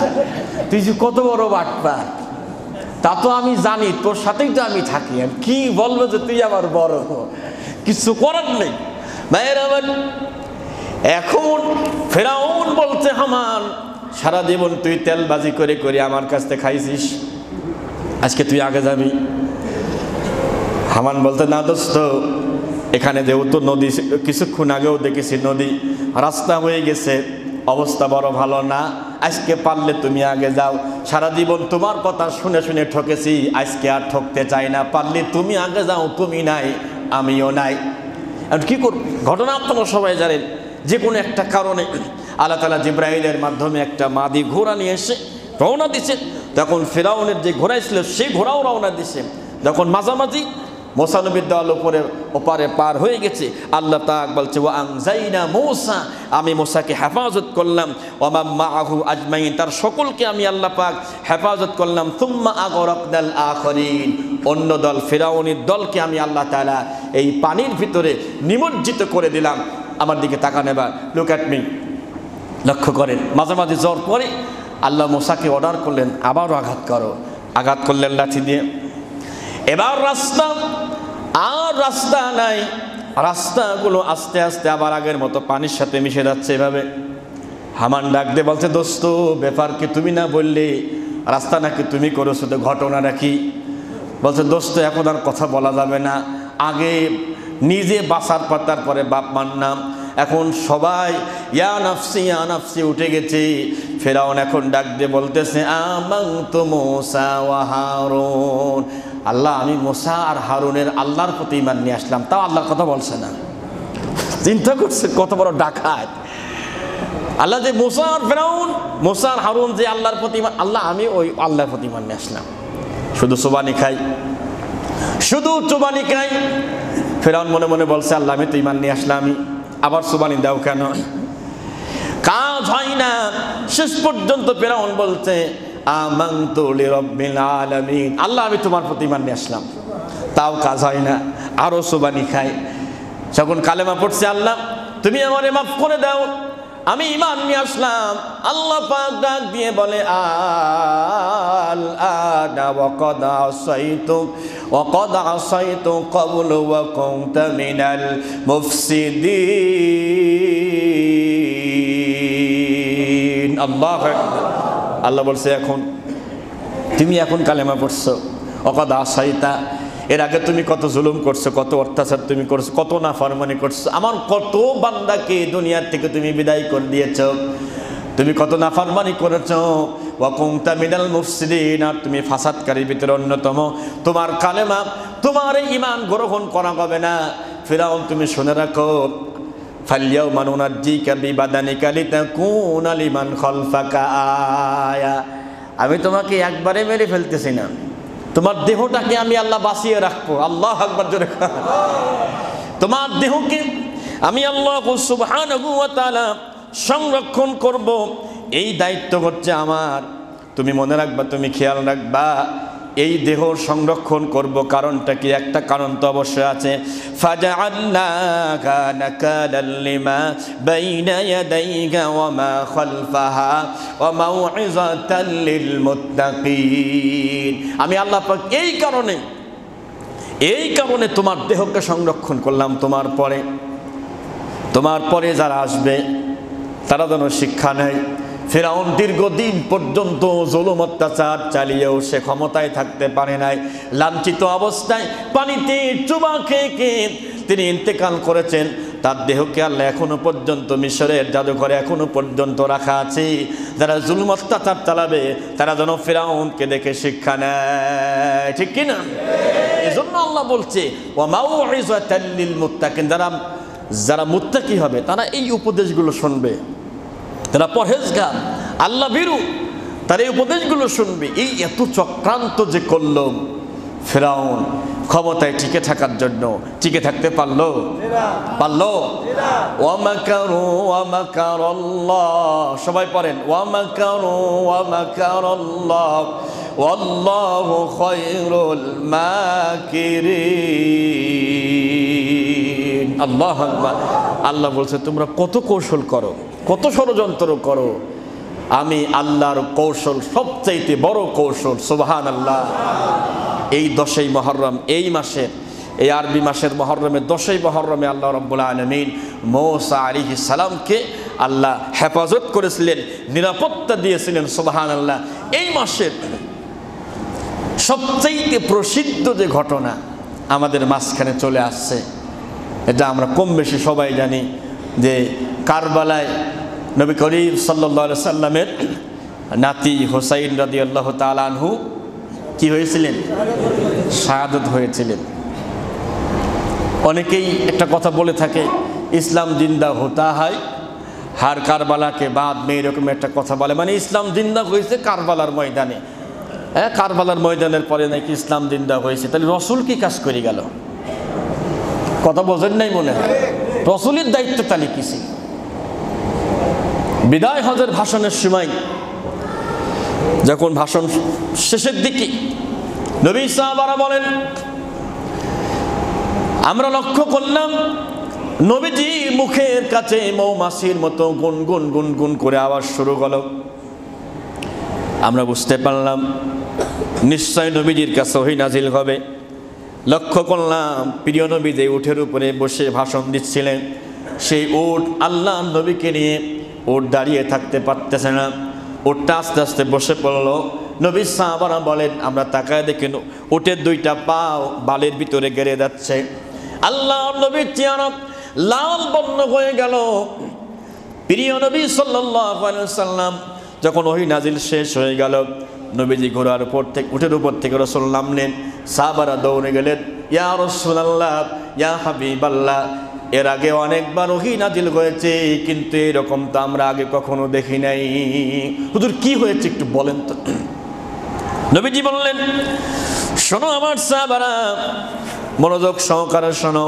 তুই যে কত বড় বাটপার, তা তো আমি জানি, তোর সাথেই তো আমি থাকি, আর কি বলবো যে তুই আমার বড়, কিছু করার নেই। ভাইয়ের আমার, এখন ফেরাউন বলছে, হামান সারা জীবন তুই তেলবাজি করে করে আমার কাছ থেকে খাইছিস, আজকে তুই আগে যাবি। হামান বলতে, না দোস্ত, এখানে যেহেতু নদী, কিছুক্ষণ আগেও দেখেছি নদী, রাস্তা হয়ে গেছে, অবস্থা বড় ভালো না, আজকে পারলে তুমি আগে যাও। সারা জীবন তোমার কথা শুনে শুনে ঠকেছি, আজকে আর ঠকতে চাই না, পারলে তুমি আগে যাও, তুমি নাই আমিও নাই। আর কি করব? ঘটনা আপনারা সবাই জানেন, যে কোনো একটা কারণে আল্লাহ তাআলা জিবরাইলের মাধ্যমে একটা মাদি ঘোড়া নিয়ে এসে রওনা দিছে। তখন ফেরাউনের যে ঘোড়া ছিল সেই ঘোড়াও রওনা দিছে। যখন মাঝামাঝি মুসা নবীর দল ওপারে পার হয়ে গেছে, আল্লাহ তাআলা বলছে, ওয়া আনজাইনা মূসা, আমি মুসাকে হেফাজত করলাম, ওয়া মান মাআহু আজমাইন, তার সকলকে আমি আল্লাহ পাক হেফাজত করলাম। সুম্মা আগরাকনাল আখরিন, অন্য দল ফিরআউনের দলকে আমি আল্লাহ তাআলা এই পানির ভিতরে নিমজ্জিত করে দিলাম। আমার দিকে তাকান, এবার লুক অ্যাট মি, লক্ষ্য করেন। মাঝামাঝি যাওয়ার পরে আল্লাহ মুসাকে অর্ডার করলেন, আবারও আঘাত করো। আঘাত করলেন লাঠি দিয়ে। এবার রাস্তা আর রাস্তা নাই, রাস্তাগুলো আস্তে আস্তে আবার আগের মতো পানির সাথে মিশে যাচ্ছে। এভাবে হামান ডাক দিয়ে বলছে, দোস্ত, ব্যাপার কি তুমি না বললে, রাস্তা নাকি তুমি করেছো, তো ঘটনাটা কি? বলছে, দোস্ত, এখন আর কথা বলা যাবে না, আগে নিজে বাঁচার পর তারপরে বাপ মার নাম। এখন সবাই ইয়া নাফসি উঠে গেছে। ফেরাউন এখন ডাক দিয়ে বলতেছে, আমানতু মূসা ওয়া হারুন, আল্লাহ, আমি মুসা আর হারুনের আল্লাহর প্রতি ঈমান নিয়ে আসলাম। তাও আল্লাহর কথা বলছে না। চিন্তা করছে কত বড় ডাকাত। আল্লাহ যে মুসা আর ফেরাউন, মুসা আর হারুন যে আল্লাহর প্রতি, আল্লাহ আমি ওই আল্লাহর প্রতি ঈমান নিয়ে আসলাম। শুধু চুবানি খাই, শুধু চুবানি খাই। ফেরাউন মনে মনে বলছে, আল্লাহ, আমি তো ঈমান নিয়ে আসলাম, আমি আবার চুবানি দাও কেন? কাজ হয় না। শেষ পর্যন্ত ফেরাউন বলছে, আমানতু লিরাব্বিল আলামিন, আল্লাহ, আমি তোমার প্রতি ঈমান নিয়ে আসলাম। তাও কাজ হয় না, আরো চুবানি খাই। যখন কালেমা পড়ছে, আল্লাহ তুমি আমারে মাফ করে দাও, আমি ঈমান নিয়ে আসলাম। আল্লাহ পাক ডাক দিয়ে বলে, আল আনা ওয়া কদ আসাইতু ক্বাবলু ওয়া কুনতা মিনাল মুফসিদিন। আল্লাহু আকবার। আল্লাহ বলছে, এখন তুমি এখন কালেমা পড়ছো, ওয়াকাদ আসাইতা, এর আগে তুমি কত জুলুম করছো, কত অত্যাচার তুমি করছো, কত নাফরমানি করছো, আমার কত বান্দাকে দুনিয়ার থেকে তুমি বিদায় করে দিয়েছো, তুমি কত নাফরমানি করেছো। ওয়া কুনতা মিনাল মুফসিদিন, আর তুমি ফাসাদকারীর ভিতরে অন্যতম। তোমার কালেমা, তোমার ঈমান গ্রহণ করা হবে না। ফিরআউন, তুমি শুনে রাখো, ফালইয়াউমা নুনাজ্জিকা বিবাদানিকা লিতাকুনা লিমান খালফাকা আয়া, আমি তোমাকে একবারে মেরে ফেলতেছি না, তোমার দেহটাকে আমি আল্লাহ বাঁচিয়ে রাখবো। আল্লাহু আকবার, জোরে। তোমার দেহকে আমি আল্লাহ সুবহানাহু ওয়া তাআলা সংরক্ষণ করব, এই দায়িত্ব হচ্ছে আমার। তুমি মনে রাখবা, তুমি খেয়াল রাখবা, এই দেহ সংরক্ষণ করব। কারণটা কি? একটা কারণ তো অবশ্যই আছে। ফাজআলনাকা নাকালাল লিমা বাইনা ইয়াদাইকা ওয়া মা খালফাহা ওয়া মাউইযাতাল লিল মুত্তাকিন। আমি আল্লাহ পাক এই কারণে তোমার দেহকে সংরক্ষণ করলাম। তোমার পরে যারা আসবে তারা যেন শিক্ষা নেয়। ফিরআউন দীর্ঘদিন পর্যন্ত জুলুম অত্যাচার চালিয়েও সে ক্ষমতায় থাকতে পারে নাই। লাঞ্ছিত অবস্থায় পানিতে চুবা খেয়ে তিনি ইন্তেকাল করেছেন। তার দেহকে আল্লাহ এখনো পর্যন্ত মিশরের জাদুঘরে এখনো পর্যন্ত রাখা আছে। যারা জুলুম অত্যাচার চালাবে তারা যেন ফিরআউনকে দেখে শিক্ষা নেয়, ঠিক কিনা? এজন্য আল্লাহ বলছে, ওয়া মাউইযাতাল লিল মুত্তাকিন, যারা মুত্তাকি হবে তারা এই উপদেশগুলো শুনবে, তারা পরহেজগার, আল্লাহ ভীরু, তার এই উপদেশগুলো শুনবে। এই এত চক্রান্ত যে করল ফিরআউন ক্ষমতায় টিকে থাকার জন্য, টিকে থাকতে পারলো? ওয়া মাকারু ওয়া মাকারাল্লাহ, সবাই পড়েন, ওয়া মাকারু ওয়া মাকারাল্লাহ ওয়াল্লাহু খায়রুল মাকিরিন। আল্লাহু আকবার। আল্লাহ বলছে, তোমরা কত কৌশল করো, কত ষড়যন্ত্র করো, আমি আল্লাহর কৌশল সবচাইতে বড় কৌশল। সুবহানাল্লাহ। এই 10ই মুহররম, এই মাসের, এই আরবি মাসের মুহররমে 10ই মুহররমে আল্লাহ রাব্বুল আলামিন মূসা আলাইহিস সালামকে আল্লাহ হেফাজত করেছিলেন, নিরাপত্তা দিয়েছিলেন। সুবহানাল্লাহ। এই মাসের সবচাইতে প্রসিদ্ধ যে ঘটনা আমাদের মাঝখানে চলে আসছে, এটা আমরা কম বেশি সবাই জানি, যে কারবালায় নবী করিম সাল্লাল্লাহু আলাইহি সাল্লামের নাতি হুসাইন রাদিয়াল্লাহু তাআলা আনহু কি হয়েছিলেন? শাহাদাত হয়েছিলেন। অনেকেই একটা কথা বলে থাকে, ইসলাম জিন্দা হতা হয় হার কারবালা কে বাদ মে, এরকম একটা কথা বলে, মানে ইসলাম জিন্দা হয়েছে কারবালার ময়দানে। হ্যাঁ, কারবালার ময়দানের পরে নাকি ইসলাম জিন্দা হয়েছে। তাহলে রসুল কি কাজ করে গেল? কথা বোঝেন নাই মনে হয়। রসুলের দায়িত্ব তাহলে কি ছিল? বিদায় হজের ভাষণের সময়, যখন ভাষণ শেষের দিকে নবী সাহাবারা বলেন, আমরা লক্ষ্য করলাম নবীজি মুখের কাছে মৌমাছির মতো গুনগুন গুনগুন করে আওয়াজ শুরু হলো। আমরা বুঝতে পারলাম নিশ্চয় নবীজির কাছে ওহী নাজিল হবে। লক্ষ্য করলাম প্রিয় নবী যে উটের উপরে বসে ভাষণ দিচ্ছিলেন, সেই উট আল্লাহ নবীকে নিয়ে উট দাঁড়িয়ে থাকতে পারতেছে না, উটটা আস্তে আস্তে বসে পড়লো। নবী সাহাবারা বলেন, আমরা তাকায় দেখেন উটের 2টা পা বালের ভিতরে গেড়ে যাচ্ছে। আল্লাহ নবীর চেহারা লাল বর্ণ হয়ে গেল। প্রিয় নবী সাল্লাল্লাহু আলাইহি সাল্লাম যখন ওহী নাজিল শেষ হয়ে গেল, নবীজি ঘোড়ার উপর থেকে, উটের উপর থেকে রাসূল নামলেন। সাহাবারা দৌড়ে গেলেন, ইয়া রাসূলুল্লাহ, ইয়া হাবিবাল্লাহ, এর আগে অনেকবার ওহী নাজিল হয়েছে, কিন্তু এরকম তো আমরা আগে কখনো দেখি নাই। হুজুর কি হয়েছে একটু বলেন তো। নবীজি বললেন, শোনো আমার সাহাবারা, মনোযোগ সহকারে শোনো।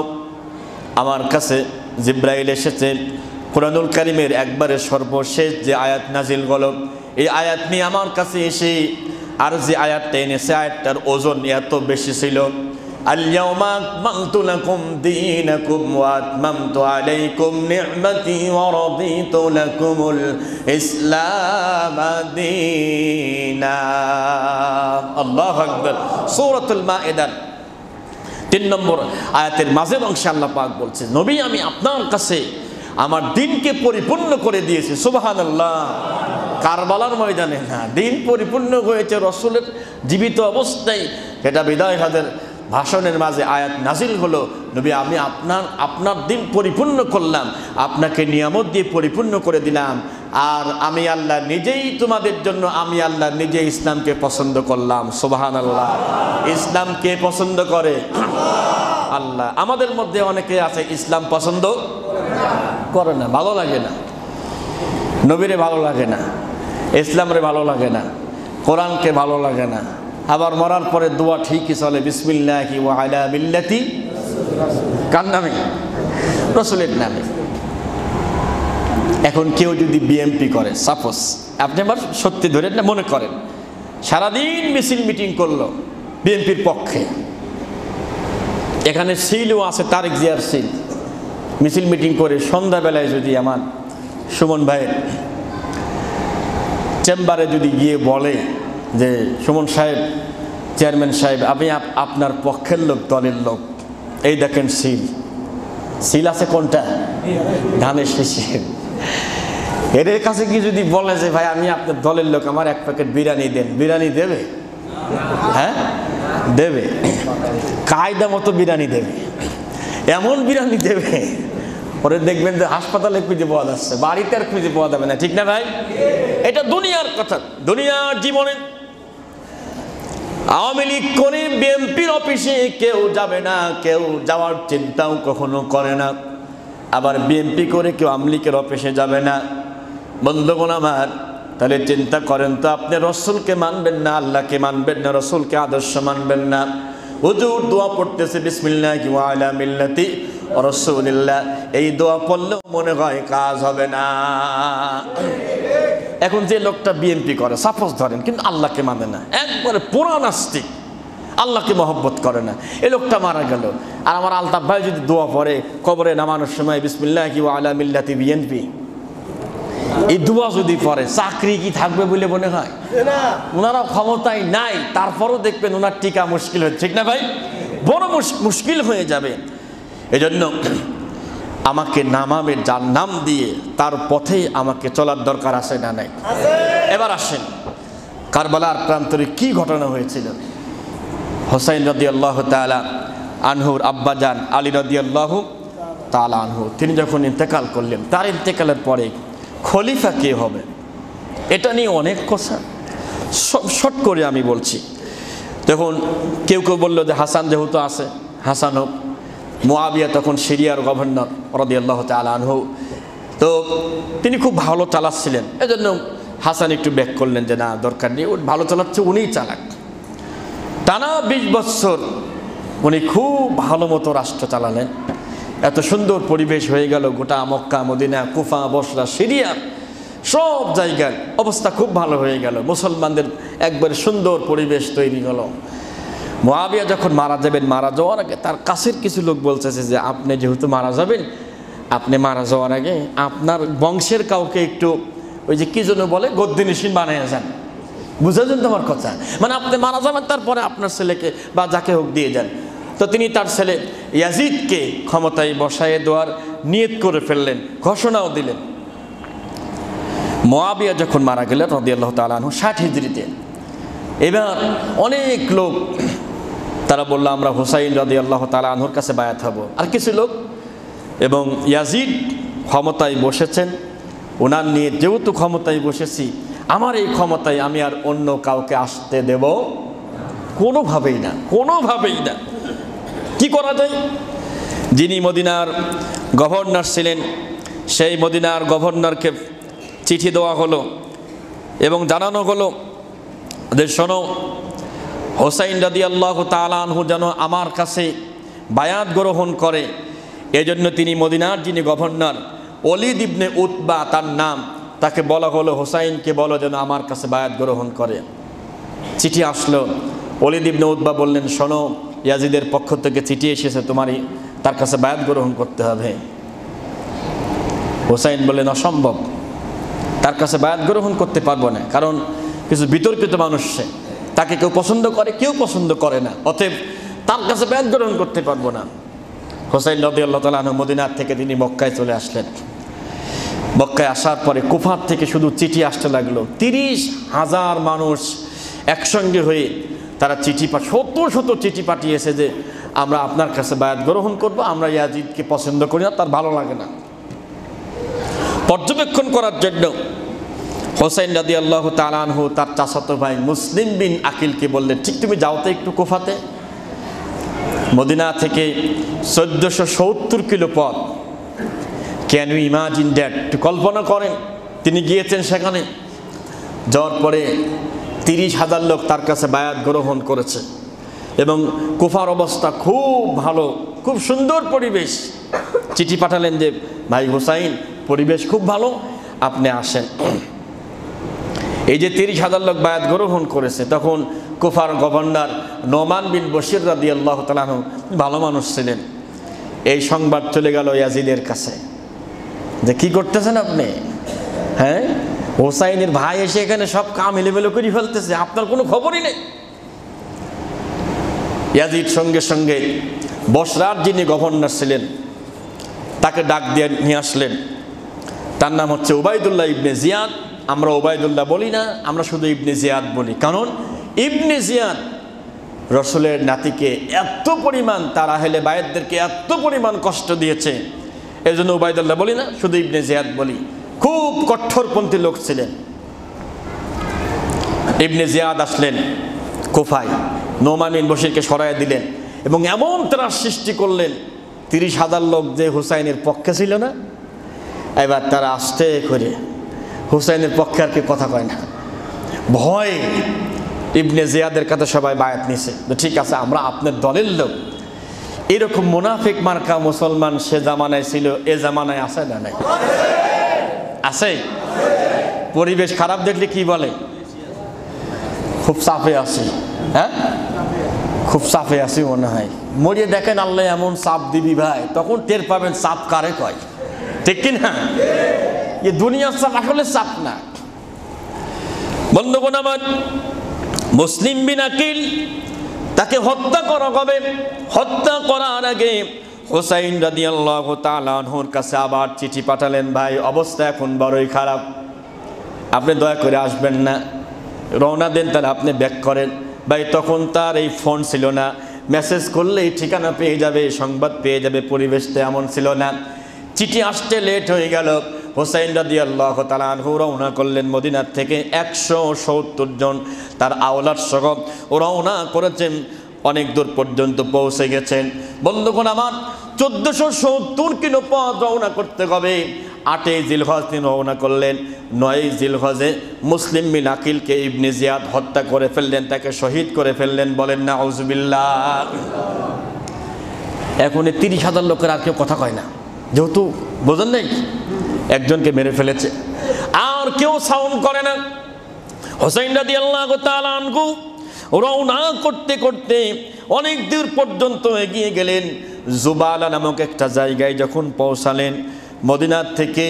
আমার কাছে জিবরাইল এসেছে, কুরআনুল কারীমের একবারে সর্বশেষ যে আয়াত নাজিল হলো, এই আয়াত নিয়ে আমার কাছে এসে আর যে আয়াতটা এনেছে, আয়াতটার ওজন এত বেশি ছিল। আল-ইয়াওমা আকমালতু লাকুম দীনাকুম ওয়া আতমামতু আলাইকুম নি'মাতি ওয়া রাদিতু লাকুমুল ইসলাম দীনা। আল্লাহু আকবার। সূরাতুল মাইদার 3 নম্বর আয়াতের মাঝের অংশে আল্লাহ পাক বলছে, নবী আমি আপনার কাছে আমার দিনকে পরিপূর্ণ করে দিয়েছি। সুবহানাল্লাহ। কারবালার ময়দানে না, দিন পরিপূর্ণ হয়েছে রসুলের জীবিত অবস্থায়। এটা বিদায় হজের ভাষণের মাঝে আয়াত নাজিল হলো, নবী আমি আপনার দিন পরিপূর্ণ করলাম, আপনাকে নিয়ামত দিয়ে পরিপূর্ণ করে দিলাম। আর আমি আল্লাহ নিজেই তোমাদের জন্য, আমি আল্লাহ নিজে ইসলামকে পছন্দ করলাম। সুবহানাল্লাহ। ইসলাম কে পছন্দ করে? আল্লাহ। আমাদের মধ্যে অনেকে আছে ইসলাম পছন্দ করে না, ভালো লাগে না, নবীরে ভালো লাগে না, ইসলামরে ভালো লাগে না, কোরআনকে ভালো লাগে না। আবার মরার পরে দোয়া ঠিকই চলে, বিসমিল্লাহি ওয়া আলা মিল্লাতি, কার নামে? রাসূলের নামে। এখন কেউ যদি বিএমপি করে, সাপোজ আপনি আবার সত্যি ধরেন না, মনে করেন সারাদিন মিছিল মিটিং করলো বিএমপির পক্ষে, এখানে সিলও আছে, তারেক জিয়ার সিল, মিছিল মিটিং করে সন্ধ্যাবেলায় যদি আমার সুমন ভাইয়ের চেম্বারে যদি গিয়ে বলে যে সুমন সাহেব, চেয়ারম্যান সাহেব, আমি আপনার পক্ষের লোক, দলের লোক, এই দেখেন সিল, সিল আছে কোনটা? ধানের শীষের। এদের কাছে কি যদি বলে যে ভাই আমি আপনার দলের লোক, আমার 1 প্যাকেট বিরিয়ানি দেন, বিরিয়ানি দেবে? হ্যাঁ দেবে, কায়দা মতো বিরিয়ানি দেবে, এমন বিরিয়ানি দেবে পরে দেখবেন যে হাসপাতালে খুঁজে পাওয়া যাচ্ছে, বাড়িতে আর খুঁজে পাওয়া যাবে না। ঠিক না ভাই? এটা দুনিয়ার কথা, দুনিয়ার জীবনে। আওয়ামী লীগ করে বিএনপির অফিসে কেউ যাবে না, কেউ যাওয়ার চিন্তাও কখনো করে না। আবার বিএনপি করে কেউ আওয়ামী লীগের অফিসে যাবে না। বন্ধুগণ আমার, তাহলে চিন্তা করেন তো, আপনি রসুলকে মানবেন না, আল্লাহকে মানবেন না, রসুলকে আদর্শ মানবেন না। হুজুর দোয়া পড়তেছে বিসমিল্লাহি ওয়া আলা মিল্লাতি রাসূলিল্লাহ, এই দোয়া পড়লেও মনে হয় কাজ হবে না। এখন যে লোকটা বিএনপি করে, সাপোজ ধরেন, কিন্তু আল্লাহকে মানে না, একবারে পুরা নাস্তিক, আল্লাহকে মহব্বত করে না, এই লোকটা মারা গেল। আর আমার আলতাফ ভাই যদি দোয়া পড়ে কবরে নামানোর সময় বিসমিল্লাহি ওয়া আলা মিল্লাতি বিএনপি, এই দোয়া যদি পড়ে চাকরি কি থাকবে বলে মনে হয়? ওনারা ক্ষমতায় নাই, তারপরও দেখবেন ওনার টিকা মুশকিল হচ্ছে, ঠিক না ভাই? বড় মুশকিল হয়ে যাবে। এজন্য আমাকে নামাবে যার নাম দিয়ে, তার পথেই আমাকে চলার দরকার আছে না নাই? এবার আসেন কারবালার প্রান্তরে কি ঘটনা হয়েছিল। হোসাইন রাদিয়াল্লাহু তাআলা আনহুর আব্বাজান আলী রাদিয়াল্লাহু তাআলা আনহু, তিনি যখন ইন্তেকাল করলেন, তার ইন্তেকালের পরে খলিফা কে হবে এটা নিয়ে অনেক কথা, শর্ট করে আমি বলছি। তখন কেউ কেউ বললো যে হাসান যেহেতু আছে, হাসান হোক। মুআবিয়া তখন সিরিয়ার গভর্নর রাদিয়াল্লাহু তাআলা আনহু, তো তিনি খুব ভালো চালাচ্ছিলেন, এজন্য হাসান একটু ব্যাক করলেন যে না দরকার নেই, ভালো চালাচ্ছে উনিই চালাক। টানা 20 বছর উনি খুব ভালো মতো রাষ্ট্র চালালেন। এত সুন্দর পরিবেশ হয়ে গেল, গোটা মক্কা, মদিনা, কুফা, বসরা, সিরিয়া সব জায়গার অবস্থা খুব ভালো হয়ে গেল। মুসলমানদের একবার সুন্দর পরিবেশ তৈরি হলো। মুআবিয়া যখন মারা যাবেন, মারা যাওয়ার আগে তার কাছের কিছু লোক বলতেছে যে আপনি যেহেতু মারা যাবেন, আপনি মারা যাওয়ার আগে আপনার বংশের কাউকে একটু ওই যে কি জন্য বলে গদ্দিনিসীন বানিয়ে যান। বুঝেছেন তোমার কথা? মানে আপনি মারা যাবেন, তারপরে আপনার ছেলেকে বা যাকে হোক দিয়ে যান। তো তিনি তার ছেলে ইয়াজিদকে ক্ষমতায় বসায়ে দেওয়ার নিয়ত করে ফেললেন, ঘোষণাও দিলেন। মুআবিয়া যখন মারা গেলেন রাদিয়াল্লাহু তাআলা আনহু 60 হিজরিতে, এবার অনেক লোক তারা বলল আমরা হুসাইন রাদিয়াল্লাহু তাআলা আনহুর কাছে বায়াত হব। আর কিছু লোক এবং ইয়াজিদ ক্ষমতায় বসেছেন, ওনার নিয়ে যেহেতু ক্ষমতায় বসেছি, আমার এই ক্ষমতায় আমি আর অন্য কাউকে আসতে দেব কোনোভাবেই না, কোনোভাবেই না। কি করা যায়? যিনি মদিনার গভর্নর ছিলেন, সেই মদিনার গভর্নরকে চিঠি দেওয়া হলো এবং জানানো হলো যে শোনো, হোসাইন রাদিয়াল্লাহু তাআলা আনহু যেন আমার কাছে বায়াত গ্রহণ করে, এজন্য তিনি মদিনার যিনি গভর্নর ওলীদ ইবনে উতবা তার নাম, তাকে বলা হলো হোসাইনকে বলো যেন আমার কাছে বায়াত গ্রহণ করে। চিঠি আসলো, ওলীদ ইবনে উতবা বললেন শোনো, ইয়াজিদের পক্ষ থেকে চিঠি এসেছে, তোমারই তার কাছে বায়াত গ্রহণ করতে হবে। হোসাইন বললেন অসম্ভব, তার কাছে বায়াত গ্রহণ করতে পারবো না, কারণ কিছু বিতর্কিত মানুষ, তাকে কেউ পছন্দ করে, কেউ পছন্দ করে না, অতএব তার কাছে বায়াত গ্রহণ করতে পারবো না। হোসাইন রাদিয়াল্লাহু তাআলা আনহু মদিনার থেকে তিনি মক্কায় চলে আসলেন। মক্কায় আসার পরে কুফার থেকে শুধু চিঠি আসতে লাগলো, 30,000 মানুষ একসঙ্গে হয়ে তারা চিঠি শত চিঠি পাঠিয়েছে যে আমরা আপনার কাছে বায়াত গ্রহণ করব, আমরা ইয়াজিদকে পছন্দ করি না, তার ভালো লাগে না। পর্যবেক্ষণ করার জন্য হোসাইন রাদিয়াল্লাহু তাআলা আনহু তার চাচাতো ভাই মুসলিম বিন আকিলকে বললেন ঠিক তুমি যাও তো একটু কুফাতে। মদিনা থেকে 1470 কিলো পথ। Can you imagine that? একটু কল্পনা করেন, তিনি গিয়েছেন সেখানে, যাওয়ার পরে 30,000 লোক তার কাছে বায়াত গ্রহণ করেছে এবং কুফার অবস্থা খুব ভালো, খুব সুন্দর পরিবেশ। চিঠি পাঠালেন যে ভাই হোসাইন, পরিবেশ খুব ভালো, আপনি আসেন। এই যে 30,000 লোক বায়াত গ্রহণ করেছে, তখন কুফার গভর্নর নোমান বিন বশির রাদিয়াল্লাহু তাআলা আনহু ভালো মানুষ ছিলেন। এই সংবাদ চলে গেল ইয়াজিদের কাছে যে কি করতেছেন আপনি, হ্যাঁ হোসাইনের ভাই এসে এখানে সব কাম এলোমেলো করে ফেলতেছে, আপনার কোনো খবরই নেই। ইয়াজিদ সঙ্গে সঙ্গে বসরার যিনি গভর্নর ছিলেন তাকে ডাক দিয়ে নিয়ে আসলেন। তার নাম হচ্ছে উবাইদুল্লাহ ইবনে জিয়াদ। আমরা উবাইদুল্লাহ বলি না, আমরা শুধু ইবনে জিয়াদ বলি, কারণ ইবনে জিয়াদ রসুলের নাতিকে এত পরিমাণ, তার আহলে বায়াতদেরকে এত পরিমাণ কষ্ট দিয়েছে, এই জন্য উবাইদুল্লাহ বলি না, শুধু ইবনে জিয়াদ বলি। খুব কঠোরপন্থী লোক ছিলেন। ইবনে জিয়াদ আসলেন কুফায়, নোমান বিন বশিরকে সরায় দিলেন এবং এমন ত্রাস সৃষ্টি করলেন, 30,000 লোক যে হুসাইনের পক্ষে ছিল না, এবার তারা আস্তে করে হুসাইনের পক্ষে আর কি কথা কয় না, ভয় ইবনে জিয়াদের কাছে সবাই বায়াত নিছে, ঠিক আছে আমরা আপনার দলের লোক। এরকম মুনাফিক মার্কা মুসলমান সে জামানায় ছিল, এ জামানায় আছে না নাই? আছে। পরিবেশ খারাপ দেখলে কি বলে, খুব চাপে আছি, হ্যাঁ খুব চাপে আছি মনে হয়। মরিয়ে দেখেন আল্লাহ এমন চাপ দিবি ভাই, তখন টের পাবেন চাপ কারে কয়, ঠিক কিনা? ये দুনিয়ার চাপ আসলে চাপ না। বন্ধুগণ আমার, মুসলিম বিন আকিল তাকে হত্যা করা হবে। হত্যা করার আগে হুসাইন রাদিয়াল্লাহু তাআলা আনহুর কাছে আবার চিঠি পাঠালেন, ভাই অবস্থা এখন বড়ই খারাপ, আপনি দয়া করে আসবেন না, রওনা দেন, তাহলে আপনি ব্যাক করেন। ভাই তখন তার এই ফোন ছিল না, মেসেজ করলেই ঠিকানা পেয়ে যাবে, সংবাদ পেয়ে যাবে, পরিবেশটা এমন ছিল না। চিঠি আসতে লেট হয়ে গেল। হুসাইন রাদিয়াল্লাহু তাআলা আনহু রওনা করলেন মদিনার থেকে 170 জন তার আওলাদ সহ রওনা করেছেন, অনেক দূর পর্যন্ত পৌঁছে গেছেন। বন্ধুগণ আমার, 1470 কিলো পথ রওনা করতে হবে। 8 জিলহজ তিনি রওনা করলেন। 9 জিলহজে মুসলিম বিন আকিলকে ইবনে জিয়াদ হত্যা করে ফেললেন, তাকে শহীদ করে ফেললেন। বলেন নাউজুবিল্লাহ। এখন 30,000 লোকের আর কেউ কথা কয় না, যেহেতু বোঝেন নাই একজনকে মেরে ফেলেছে, আর কেউ সাউন্ড করে না। হুসাইন রাদিয়াল্লাহু তাআলা আনহু রওনা করতে করতে অনেক দূর পর্যন্ত এগিয়ে গেলেন। জুবালা নামক একটা জায়গায় যখন পৌঁছালেন, মদিনার থেকে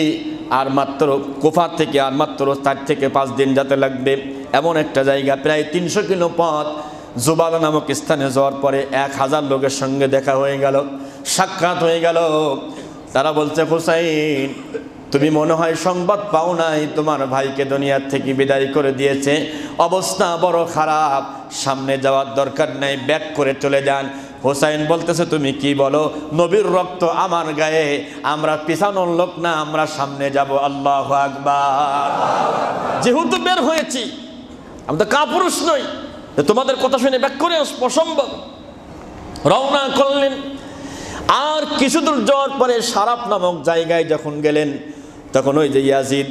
আর মাত্র, কুফা থেকে আর মাত্র 4 থেকে 5 দিন যেতে লাগবে, এমন একটা জায়গা, প্রায় 300 কিলো পথ। জুবালা নামক স্থানে যাওয়ার পরে 1000 লোকের সঙ্গে দেখা হয়ে গেল, সাক্ষাৎ হয়ে গেল। তারা বলছে, হুসাইন তুমি মনে হয় সংবাদ পাও নাই, তোমার ভাইকে দুনিয়ার থেকে বিদায় করে দিয়েছে, অবস্থা বড় খারাপ, সামনে যাওয়ার দরকার নেই, ব্যাক করে চলে যান। হুসাইন বলতেছে, তুমি কি বলো, নবীর রক্ত আমার গায়ে, আমরা পিছানোর লোক না, আমরা সামনে যাব। আল্লাহু আকবার। যেহেতু বের হয়েছি, আমি তো কাপুরুষ নই, তোমাদের কথা শুনে ব্যাক করে অসম্ভব। রওনা করলেন। আর কিছু দূর যাওয়ার পরে সারাপ নামক জায়গায় যখন গেলেন, তখন ওই যে ইয়াজিদ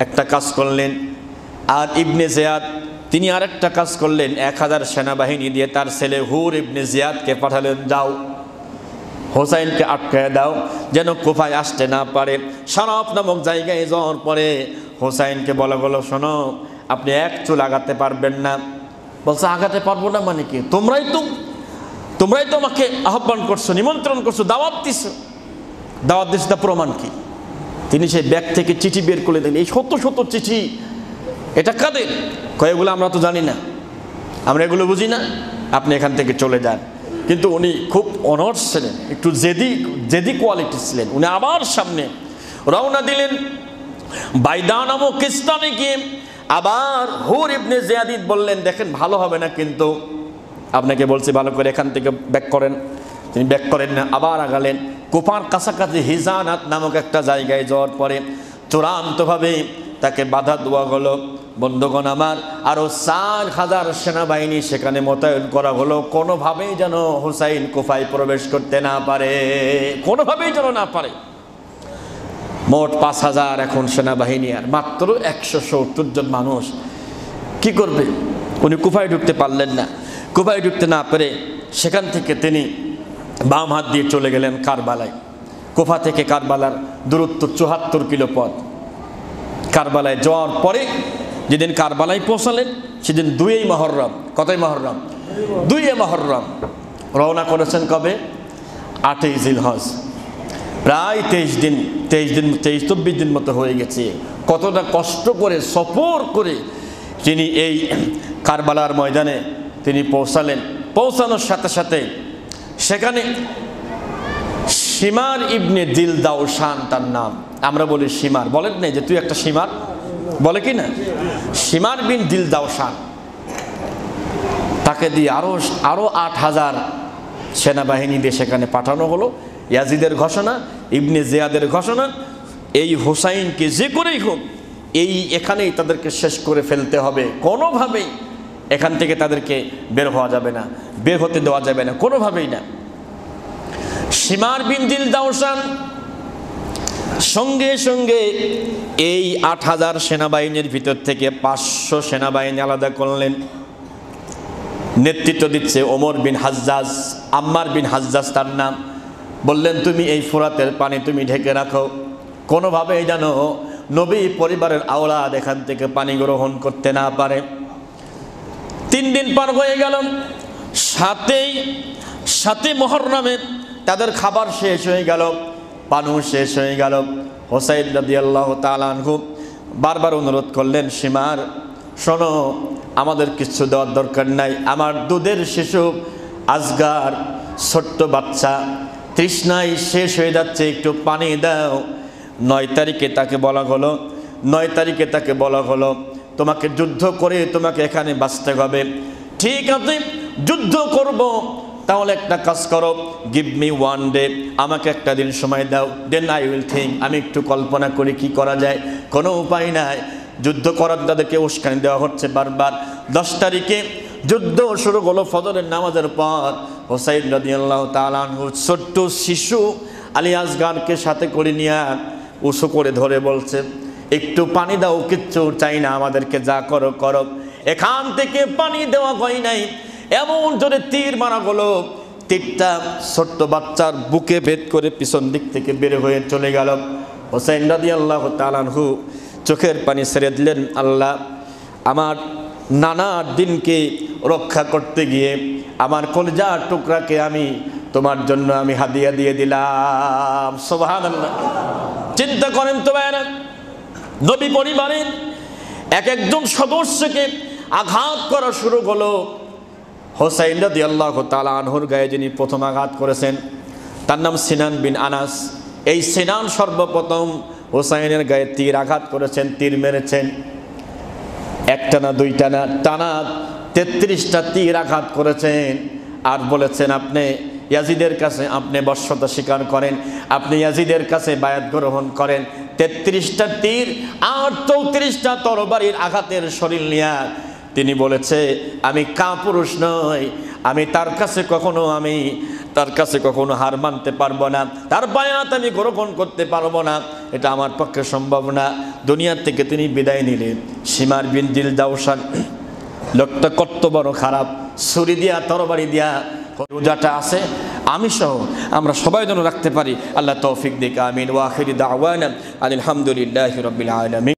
একটা কাজ করলেন, আর ইবনে জিয়াদ তিনি আর একটা কাজ করলেন। 1000 সেনাবাহিনী দিয়ে তার ছেলে হুর ইবনে জিয়াদকে পাঠালেন, যাও হোসাইনকে আটকায় দাও, যেন কুফায় আসতে না পারে। সারাপ নামক জায়গায় যাওয়ার পরে হোসাইনকে বলা গেল, শোনো আপনি এক চুল আগাতে পারবেন না। বলছে, আগাতে পারবো না মানে কি? তোমরাই তো আমাকে আহ্বান করছো, নিমন্ত্রণ করছো, দাওয়াত দিছো, তা প্রমাণ কি? তিনি সেই ব্যাগ থেকে চিঠি বের করে দিলেন। এই শত শত চিঠি, এটা কাদের? কয়েকগুলো আমরা তো জানি না, আমরা এগুলো বুঝি না, আপনি এখান থেকে চলে যান। কিন্তু উনি খুব অনার্স ছিলেন, একটু জেদি কোয়ালিটি ছিলেন। উনি আবার সামনে রওনা দিলেন। বাইদা নামক স্থানে গিয়ে আবার হুর ইবনে জিয়াদ বললেন, দেখেন ভালো হবে না, কিন্তু আপনাকে বলছি ভালো করে এখান থেকে ব্যাক করেন। তিনি ব্যাক করেন না, আবার আগালেন। কুফার কাছাকাছি হিজানাত নামক একটা জায়গায় যাওয়ার পরে চূড়ান্তভাবে তাকে বাধা দেওয়া হলো। বন্ধুগণ আমার, আরও 4000 সেনাবাহিনী সেখানে মোতায়েন করা হলো, কোনোভাবেই যেন হুসাইন কুফায় প্রবেশ করতে না পারে, কোনোভাবেই যেন না পারে। মোট 5000 এখন সেনাবাহিনী, আর মাত্র 170 জন মানুষ। কি করবে? উনি কুফায় ঢুকতে পারলেন না। কুফায় ঢুকতে না পেরে সেখান থেকে তিনি বাম হাত দিয়ে চলে গেলেন কারবালায়। কুফা থেকে কারবালার দূরত্ব 74 কিলো পথ। কারবালায় যাওয়ার পরে যেদিন কারবালায় পৌঁছালেন, সেদিন 2 মুহররম। কতই মুহররম? 2 মুহররম। রওনা করেছেন কবে? 8 জিলহজ। প্রায় 23-24 দিন মতো হয়ে গেছে। কতটা কষ্ট করে সফর করে তিনি এই কারবালার ময়দানে তিনি পৌঁছালেন। পৌঁছানোর সাথে সাথে সেখানে শিমার ইবনে দিলদাওশান তার নাম, আমরা বলি শিমার, বলেন না যে তুই একটা শিমার, বলে কি না? শিমার বিন দিলদাওশান, তাকে দিয়ে আরো 8000 সেনাবাহিনী দিয়ে সেখানে পাঠানো হলো। ইয়াজিদের ঘোষণা, ইবনে জিয়াদের ঘোষণা, এই হুসাইনকে যে করেই হোক এখানেই তাদেরকে শেষ করে ফেলতে হবে, কোনোভাবেই এখান থেকে তাদেরকে বের হওয়া যাবে না, বের হতে দেওয়া যাবে না, কোনোভাবেই না। শিমার বিন দিলদাওশান সঙ্গে সঙ্গে এই 8000 সেনাবাহিনীর ভিতর থেকে 500 সেনাবাহিনী আলাদা করলেন। নেতৃত্ব দিচ্ছে ওমর বিন হাজ্জাজ, আম্মার বিন হাজ্জাজ তার নাম। বললেন, তুমি এই ফোরাতের পানি তুমি ঢেকে রাখো, কোনোভাবেই যেন নবী পরিবারের আওলাদ এখান থেকে পানি গ্রহণ করতে না পারে। 3 দিন পার হয়ে গেল। 7 মুহররমে তাদের খাবার শেষ হয়ে গেল, পানু শেষ হয়ে গেল। হোসাইন রাদিয়াল্লাহু তাআলা আনহু বারবার অনুরোধ করলেন, সীমার শোনো, আমাদের কিছু দেওয়ার দরকার নাই, আমার দুধের শিশু আজগার ছোট্ট বাচ্চা তৃষ্ণায় শেষ হয়ে যাচ্ছে, একটু পানি দাও। 9 তারিখে তাকে বলা হলো, 9 তারিখে তাকে বলা হলো তোমাকে যুদ্ধ করে তোমাকে এখানে বাঁচতে হবে। ঠিক আছে, যুদ্ধ করব, তাহলে একটা কাজ করো, গিভ মি 1 ডে, আমাকে একটা দিন সময় দাও, দেন আই উইল থিঙ্ক, আমি একটু কল্পনা করি কি করা যায়। কোনো উপায় নাই, যুদ্ধ করার তাদেরকে উস্কানি দেওয়া হচ্ছে বারবার। 10 তারিখে যুদ্ধ শুরু হলো ফজরের নামাজের পর। হোসাইন রাদিয়াল্লাহু তাআলা আনহু ছোট্ট শিশু আলী আসগারকে সাথে করে নিয়ে উঁচু করে ধরে বলছে, একটু পানি দাও, কিচ্ছু চাই না, আমাদেরকে যা করো করো। এখান থেকে পানি দেওয়া হয় নাই, এমন জোরে তীর মারা হলো, তীরটা ছোট্ট বাচ্চার বুকে ভেদ করে পিছন দিক থেকে বের হয়ে চলে গেল। হোসাইন রাদিয়াল্লাহু তাআলা আনহু চোখের পানি ছেড়ে দিলেন, আল্লাহ, আমার নানার দিনকে রক্ষা করতে গিয়ে আমার কলিজার টুকরাকে আমি তোমার জন্য আমি হাদিয়া দিয়ে দিলাম। সুবহানাল্লাহ। চিন্তা করেন তো ভাইরা, নবী পরিবারের এক একজন সদস্যকে আঘাত করা শুরু হলো। হোসাইন রাদিয়াল্লাহু তাআলা আনহুর গায়ে যিনি প্রথম আঘাত করেছেন তার নাম সিনান বিন আনাস। এই সিনান সর্বপ্রথম হোসাইনের গায়ে তীর আঘাত করেছেন, তীর মেরেছেন। একটা না দুইটা না, টানা 33টা তীর আঘাত করেছেন। আর বলেছেন, আপনি ইয়াজিদের কাছে আপনি বর্ষতা স্বীকার করেন, আপনি ইয়াজিদের কাছে বায়াত গ্রহণ করেন। 33টা তীর আর 34টা তরবারির আঘাতের শরীর নিয়ে তিনি বলেছে, আমি কাপুরুষ নই, আমি তার কাছে কখনো হার মানতে পারবো না, তার বায়াত আমি গ্রহণ করতে পারবো না, এটা আমার পক্ষে সম্ভব না। দুনিয়ার থেকে তিনি বিদায় নিলেন। শিমার বিন দিল দাউসান লোকটা কত বড় খারাপ, ছুরি দিয়া তরবারি দিয়া রোজাটা আছে আমি সহ আমরা সবাই যেন রাখতে পারি। আল্লাহ তৌফিক দিক, আমিন। ওয়া আখিরি দাওয়ানা আলহামদুলিল্লাহি রাব্বিল আলামিন।